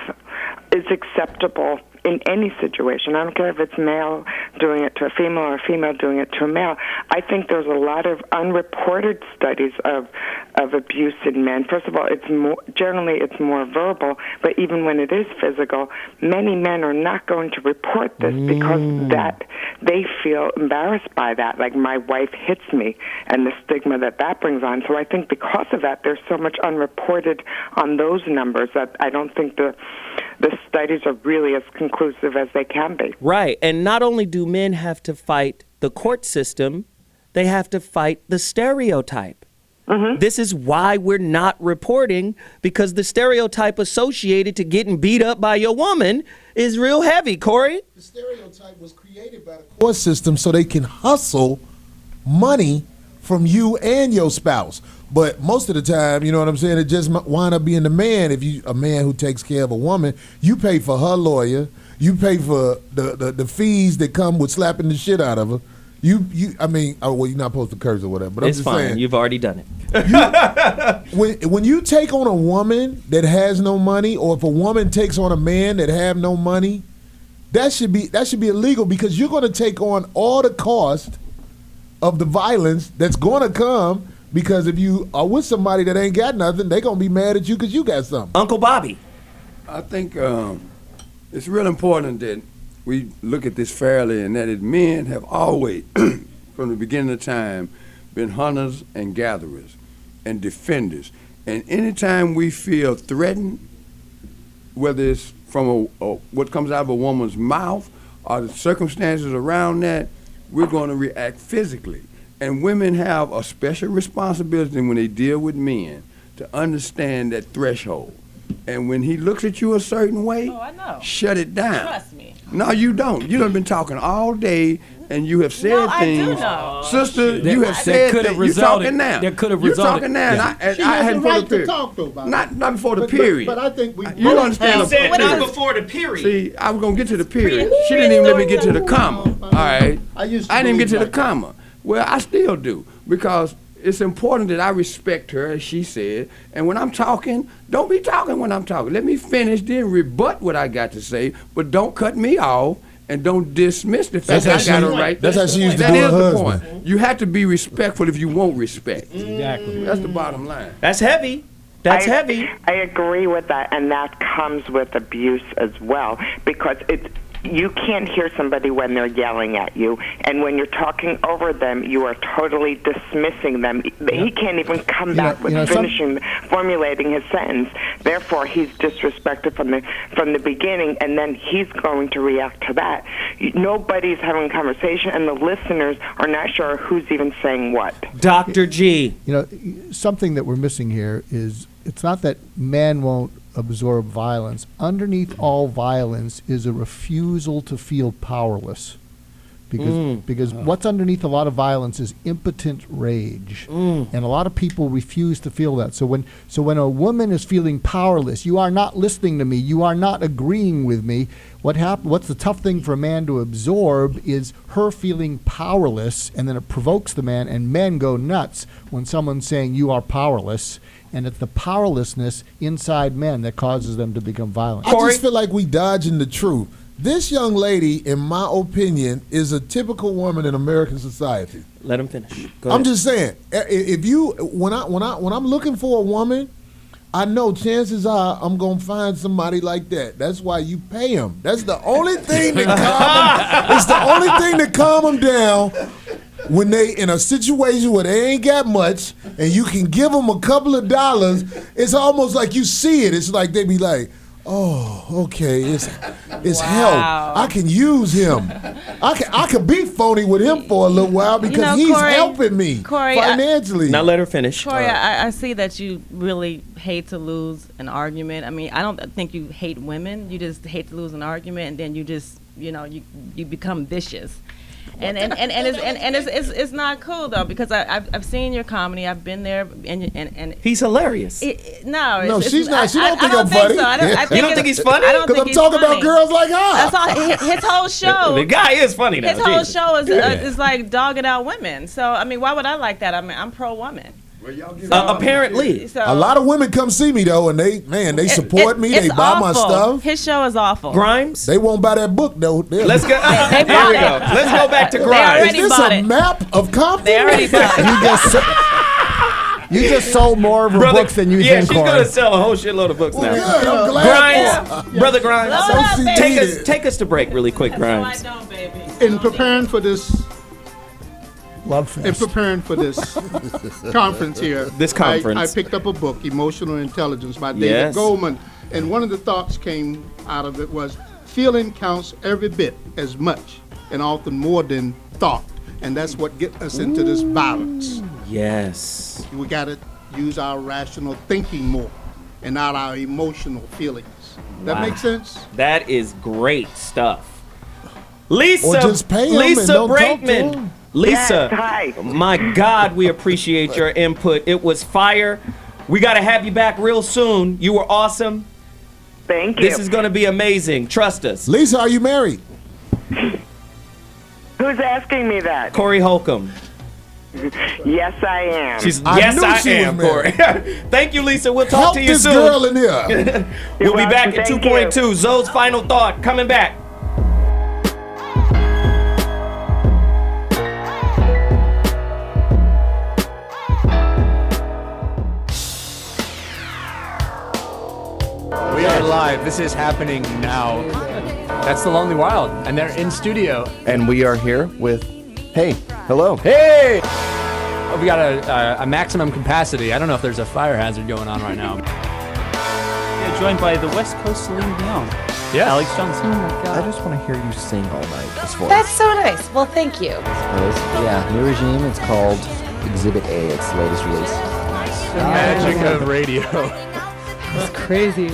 is acceptable in any situation. I don't care if it's male doing it to a female or a female doing it to a male. I think there's a lot of unreported studies of abuse in men. First of all, generally it's more verbal, but even when it is physical, many men are not going to report this because that they feel embarrassed by that, like my wife hits me, and the stigma that brings on. So I think because of that, there's so much unreported on those numbers that I don't think the studies are really as conclusive as they can be. Right. And not only do men have to fight the court system, they have to fight the stereotype. Mm-hmm. This is why we're not reporting, because the stereotype associated to getting beat up by your woman is real heavy, Corey. The stereotype was created by the court system so they can hustle money from you and your spouse. But most of the time, you know what I'm saying, it just wind up being the man. If you a man who takes care of a woman, you pay for her lawyer, you pay for the fees that come with slapping the shit out of her. You're not supposed to curse or whatever. But it's I'm just fine. saying, You've already done it. when you take on a woman that has no money, or if a woman takes on a man that have no money, that should be illegal, because you're going to take on all the cost of the violence that's going to come. Because if you are with somebody that ain't got nothing, they going to be mad at you because you got something. Uncle Bobby. I think it's real important that we look at this fairly, and that men have always, from the beginning of time, been hunters and gatherers and defenders. And anytime we feel threatened, whether it's from what comes out of a woman's mouth or the circumstances around that, we're going to react physically. And women have a special responsibility when they deal with men to understand that threshold. And when he looks at you a certain way, shut it down. Trust me. No, you don't. You done been talking all day, and you have said things. I do know. Sister, you have said things. You're talking now. That could have You're resulted. talking now. Yeah. And She I has hadn't the before right the to period. talk, though, Bobby. Not before the period. But I think we You don't understand the said period. not before the period. See, I was going to get to the period. She didn't even let me get to the comma. All right? I didn't even get to the comma. Well, I still do, because it's important that I respect her, as she said. And when I'm talking, don't be talking when I'm talking. Let me finish, then rebut what I got to say, but don't cut me off and don't dismiss the fact that I got it right. That's how she used to That do is her the husband. point. You have to be respectful if you want respect. Exactly. That's the bottom line. That's heavy. That's heavy. I agree with that, and that comes with abuse as well, because you can't hear somebody when they're yelling at you, and when you're talking over them, you are totally dismissing them. He can't even come back with formulating his sentence. Therefore, he's disrespected from the beginning, and then he's going to react to that. Nobody's having a conversation, and the listeners are not sure who's even saying what. Dr. G. Something that we're missing here is it's not that men won't absorb violence. Underneath all violence is a refusal to feel powerless. Because what's underneath a lot of violence is impotent rage, and a lot of people refuse to feel that. So when a woman is feeling powerless, you are not listening to me, you are not agreeing with me. What's the tough thing for a man to absorb is her feeling powerless, and then it provokes the man, and men go nuts when someone's saying you are powerless. And it's the powerlessness inside men that causes them to become violent. I just feel like we dodging the truth. This young lady, in my opinion, is a typical woman in American society. Let him finish. I'm just saying, when I'm looking for a woman, I know chances are I'm gonna find somebody like that. That's why you pay them. That's the only thing that calm them. It's the only thing that calm them down when they in a situation where they ain't got much, and you can give them a couple of dollars. It's almost like you see it. It's like they be like, oh, okay, it's help. I can use him. I could be phony with him for a little while because he's helping me financially. Now let her finish. Corey, I see that you really hate to lose an argument. I mean, I don't think you hate women. You just hate to lose an argument, and then you just, you become vicious. And it's not cool though, because I've seen your comedy. I've been there, and he's hilarious. No, she's not. She don't think I'm funny. So. I don't You don't think he's funny? Because I'm talking about girls like her. That's all. His whole show. The guy is funny now. His whole show is like dogging out women. So I mean, why would I like that? I mean, I'm pro woman. Apparently, a lot of women come see me though, and they support me. They buy my stuff. His show is awful. Grimes, they won't buy that book though. Let's go. Here we go. Let's go back to Grimes. Is this a map of Compton? They already bought it. You just sold more of her books than you think. Yeah, she's gonna sell a whole shitload of books now. Good, I'm glad Grimes, brother Grimes, take us to break really quick, Grimes. In preparing for this. Love fest. In preparing for this conference here, I picked up a book, Emotional Intelligence by David Goldman, and one of the thoughts came out of it was feeling counts every bit as much and often more than thought, and that's what gets us into this violence. Yes. We got to use our rational thinking more and not our emotional feelings. That makes sense? That is great stuff. Lisa, or just pay him Lisa and don't Brakeman. talk to him. Lisa, Yes, hi. My God, we appreciate your input. It was fire. We got to have you back real soon. You were awesome. Thank you. This is going to be amazing. Trust us. Lisa, are you married? Who's asking me that? Corey Holcomb. Yes, I am. Yes, I am, Corey. Thank you, Lisa. We'll talk to you soon. Help this girl in here. We'll be back at Thank 2.2. Zoe's final thought coming back. We are live. This is happening now. That's The Lonely Wild, and they're in studio. And we are here with, hello. Hey! Oh, we got a maximum capacity. I don't know if there's a fire hazard going on right now. Yeah, joined by the West Coast Celine Dion. Yeah. Alex Johnson. Oh my God. I just want to hear you sing all night. This voice. That's so nice. Well, thank you. Yeah, new regime. It's called Exhibit A. It's the latest release. The magic of radio. It's crazy.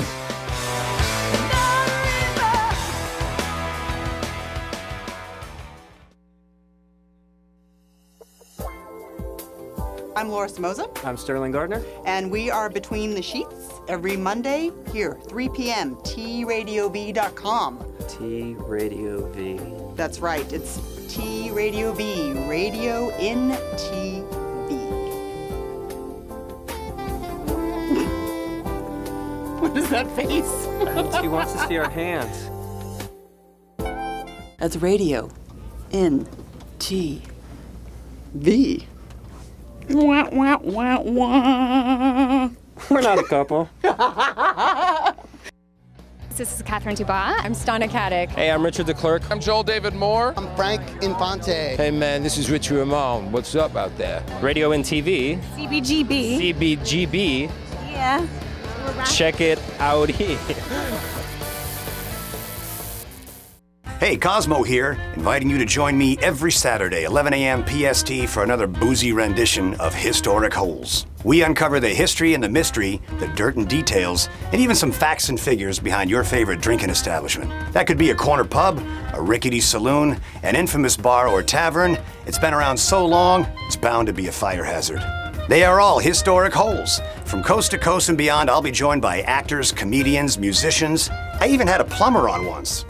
I'm Laura Samoza. I'm Sterling Gardner. And we are Between the Sheets every Monday here, 3 p.m., TRadioV.com. T-Radio V. That's right, it's T-Radio V, Radio in TV. What is that face? He wants to see our hands. That's Radio in TV. Wah, wah, wah, wah. We're not a couple. This is Catherine Dubois. I'm Stana Katic. Hey, I'm Richard the Clerk. I'm Joel David Moore. I'm Frank Infante. Hey man, this is Richie Ramone. What's up out there? Radio and TV. CBGB. CBGB. Yeah. Check it out here. Hey, Cosmo here, inviting you to join me every Saturday, 11 a.m. PST, for another boozy rendition of Historic Holes. We uncover the history and the mystery, the dirt and details, and even some facts and figures behind your favorite drinking establishment. That could be a corner pub, a rickety saloon, an infamous bar or tavern. It's been around so long, it's bound to be a fire hazard. They are all historic holes. From coast to coast and beyond, I'll be joined by actors, comedians, musicians. I even had a plumber on once.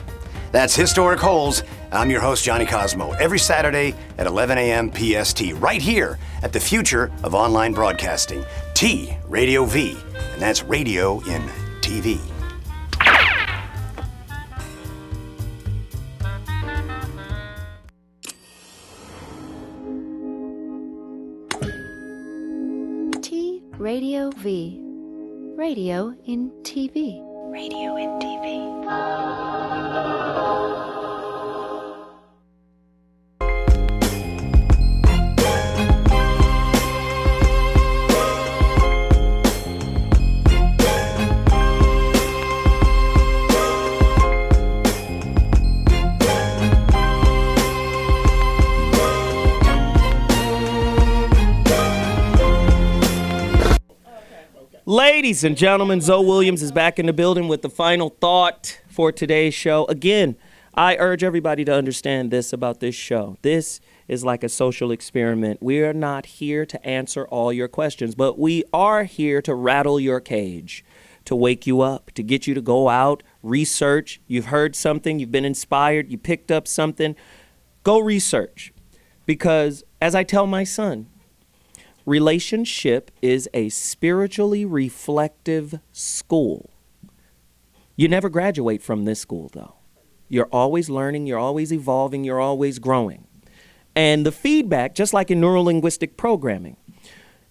That's Historic Holes. I'm your host, Johnny Cosmo, every Saturday at 11 a.m. PST, right here at the future of online broadcasting, T Radio V, and that's radio in TV. T Radio V, radio in TV. Radio in TV. Ladies and gentlemen, Zoe Williams is back in the building with the final thought for today's show. Again, I urge everybody to understand this about this show. This is like a social experiment. We are not here to answer all your questions, but we are here to rattle your cage, to wake you up, to get you to go out, research. You've heard something, you've been inspired, you picked up something. Go research. Because as I tell my son, relationship is a spiritually reflective school. You never graduate from this school, though. You're always learning, you're always evolving, you're always growing. And the feedback, just like in neurolinguistic programming,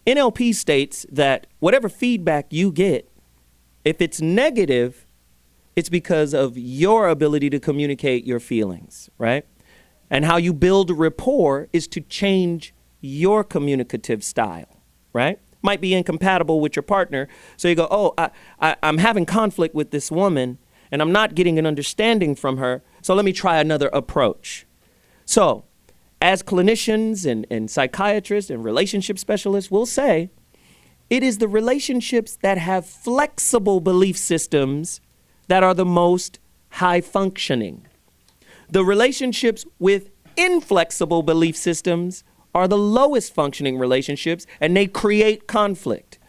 NLP states that whatever feedback you get, if it's negative, it's because of your ability to communicate your feelings, right? And how you build rapport is to change your communicative style, right? Might be incompatible with your partner. So you go, oh, I'm having conflict with this woman and I'm not getting an understanding from her. So let me try another approach. So as clinicians and psychiatrists and relationship specialists will say, it is the relationships that have flexible belief systems that are the most high functioning. The relationships with inflexible belief systems are the lowest functioning relationships, and they create conflict.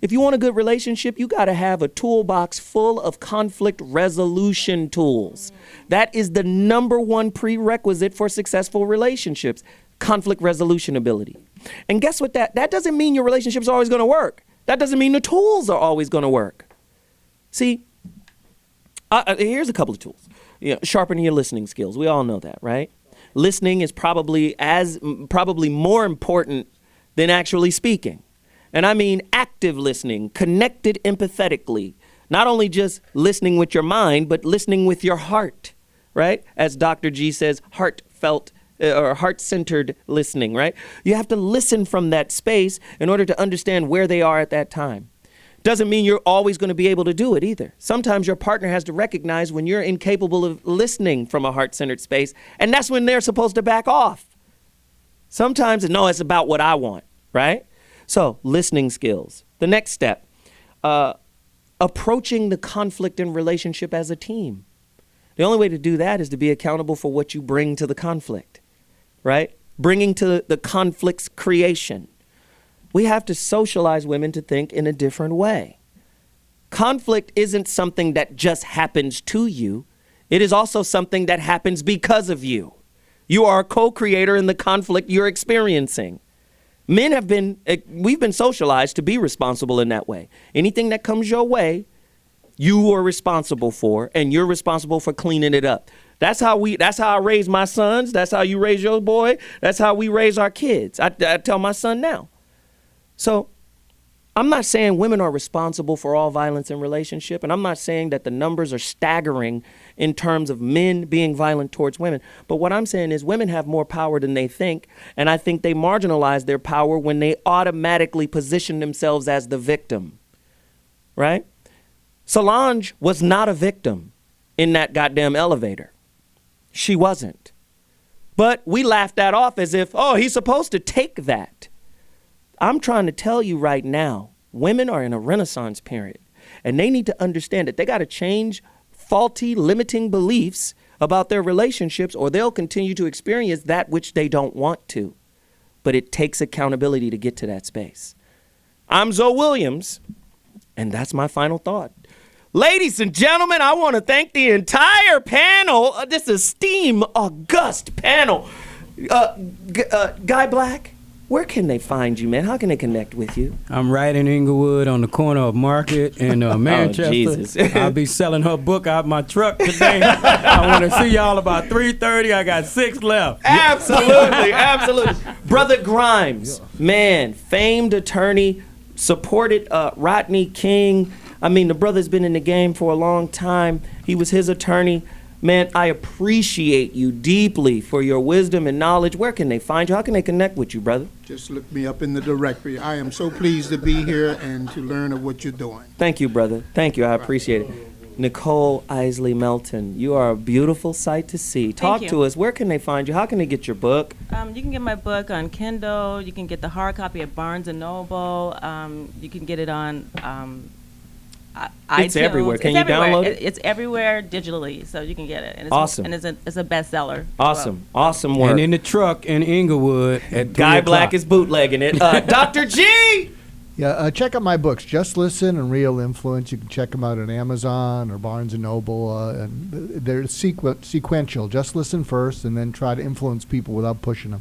If you want a good relationship, you got to have a toolbox full of conflict resolution tools. That is the number one prerequisite for successful relationships, conflict resolution ability. And guess what? That doesn't mean your relationship's always going to work. That doesn't mean the tools are always going to work. See, here's a couple of tools. Sharpening your listening skills. We all know that, right? Listening is probably more important than actually speaking. And I mean active listening, connected empathetically, not only just listening with your mind, but listening with your heart, right? As Dr. G says, heartfelt or heart-centered listening, right? You have to listen from that space in order to understand where they are at that time. Doesn't mean you're always going to be able to do it either. Sometimes your partner has to recognize when you're incapable of listening from a heart-centered space, and that's when they're supposed to back off. Sometimes, no, it's about what I want, right? So, listening skills. The next step, approaching the conflict in relationship as a team. The only way to do that is to be accountable for what you bring to the conflict, right? Bringing to the conflict's creation. We have to socialize women to think in a different way. Conflict isn't something that just happens to you. It is also something that happens because of you. You are a co-creator in the conflict you're experiencing. We've been socialized to be responsible in that way. Anything that comes your way, you are responsible for, and you're responsible for cleaning it up. That's how I raise my sons. That's how you raise your boy. That's how we raise our kids. I tell my son now. So I'm not saying women are responsible for all violence in relationship, and I'm not saying that the numbers are staggering in terms of men being violent towards women. But what I'm saying is women have more power than they think, and I think they marginalize their power when they automatically position themselves as the victim, right? Solange was not a victim in that goddamn elevator. She wasn't. But we laughed that off as if, oh, he's supposed to take that. I'm trying to tell you right now, women are in a renaissance period, and they need to understand that they got to change faulty, limiting beliefs about their relationships, or they'll continue to experience that which they don't want to. But it takes accountability to get to that space. I'm Zoe Williams, and that's my final thought. Ladies and gentlemen, I want to thank the entire panel, this esteemed, august panel. Guy Black, where can they find you, man? How can they connect with you? I'm right in Inglewood on the corner of Market and Manchester. Oh, Jesus. I'll be selling her book out my truck today. I want to see y'all about 3:30. I got 6 left. Absolutely, absolutely. Brother Grimes, man, famed attorney, supported Rodney King. I mean, the brother's been in the game for a long time. He was his attorney. Man, I appreciate you deeply for your wisdom and knowledge. Where can they find you? How can they connect with you, brother? Just look me up in the directory. I am so pleased to be here and to learn of what you're doing. Thank you, brother. Thank you. I appreciate it. Nicole Isley Melton, you are a beautiful sight to see. Talk to us. Where can they find you? How can they get your book? You can get my book on Kindle. You can get the hard copy at Barnes & Noble. You can get it on It's iTunes. everywhere. Can you download it? It's everywhere digitally, so you can get it. And it's Awesome. And it's a bestseller. Awesome. Awesome work. And in the truck in Inglewood at Guy 3 Black o'clock. is bootlegging it. Dr. G! Yeah, check out my books, Just Listen and Real Influence. You can check them out on Amazon or Barnes & Noble. And they're sequential. Just listen first and then try to influence people without pushing them.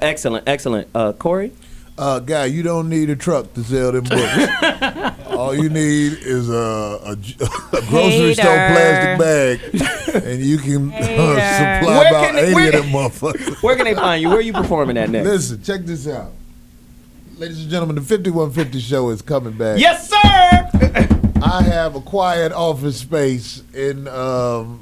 Excellent, excellent. Corey? Guy, you don't need a truck to sell them books. All you need is a grocery store plastic bag, and you can supply about 80 of them motherfuckers. Where can they find you? Where are you performing at next? Listen, check this out. Ladies and gentlemen, the 5150 show is coming back. Yes, sir! I have a quiet office space in Sherman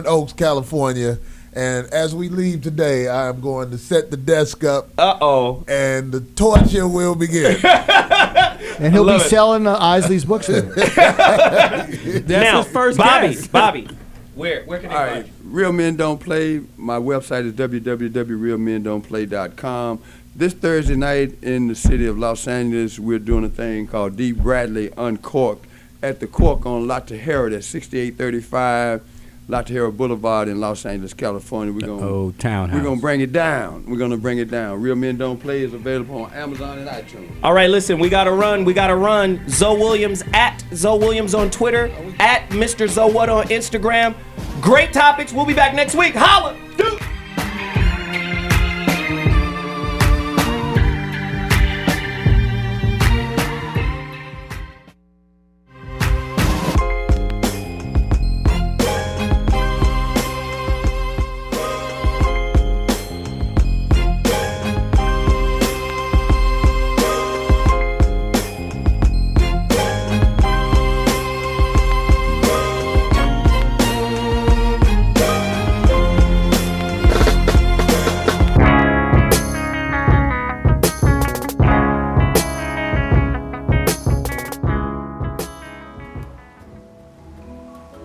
Oaks, California. And as we leave today, I am going to set the desk up. Uh-oh. And the torture will begin. And he'll be selling Isley's books there. That's now, his first Bobby, guess. Bobby, where can they All find right, you? Real Men Don't Play. My website is www.realmendon'tplay.com. This Thursday night in the city of Los Angeles, we're doing a thing called D. Bradley Uncorked at the Cork on La Tejera. That's 6835 La Tejera Boulevard in Los Angeles, California. We're gonna townhouse. We're gonna bring it down. We're gonna bring it down. Real Men Don't Play is available on Amazon and iTunes. All right, listen, we gotta run. Zoe Williams at Zoe Williams on Twitter, at Mr. Zoe What on Instagram. Great topics. We'll be back next week. Holla! Dude.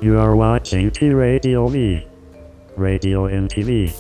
You are watching T Radio V. Radio and TV.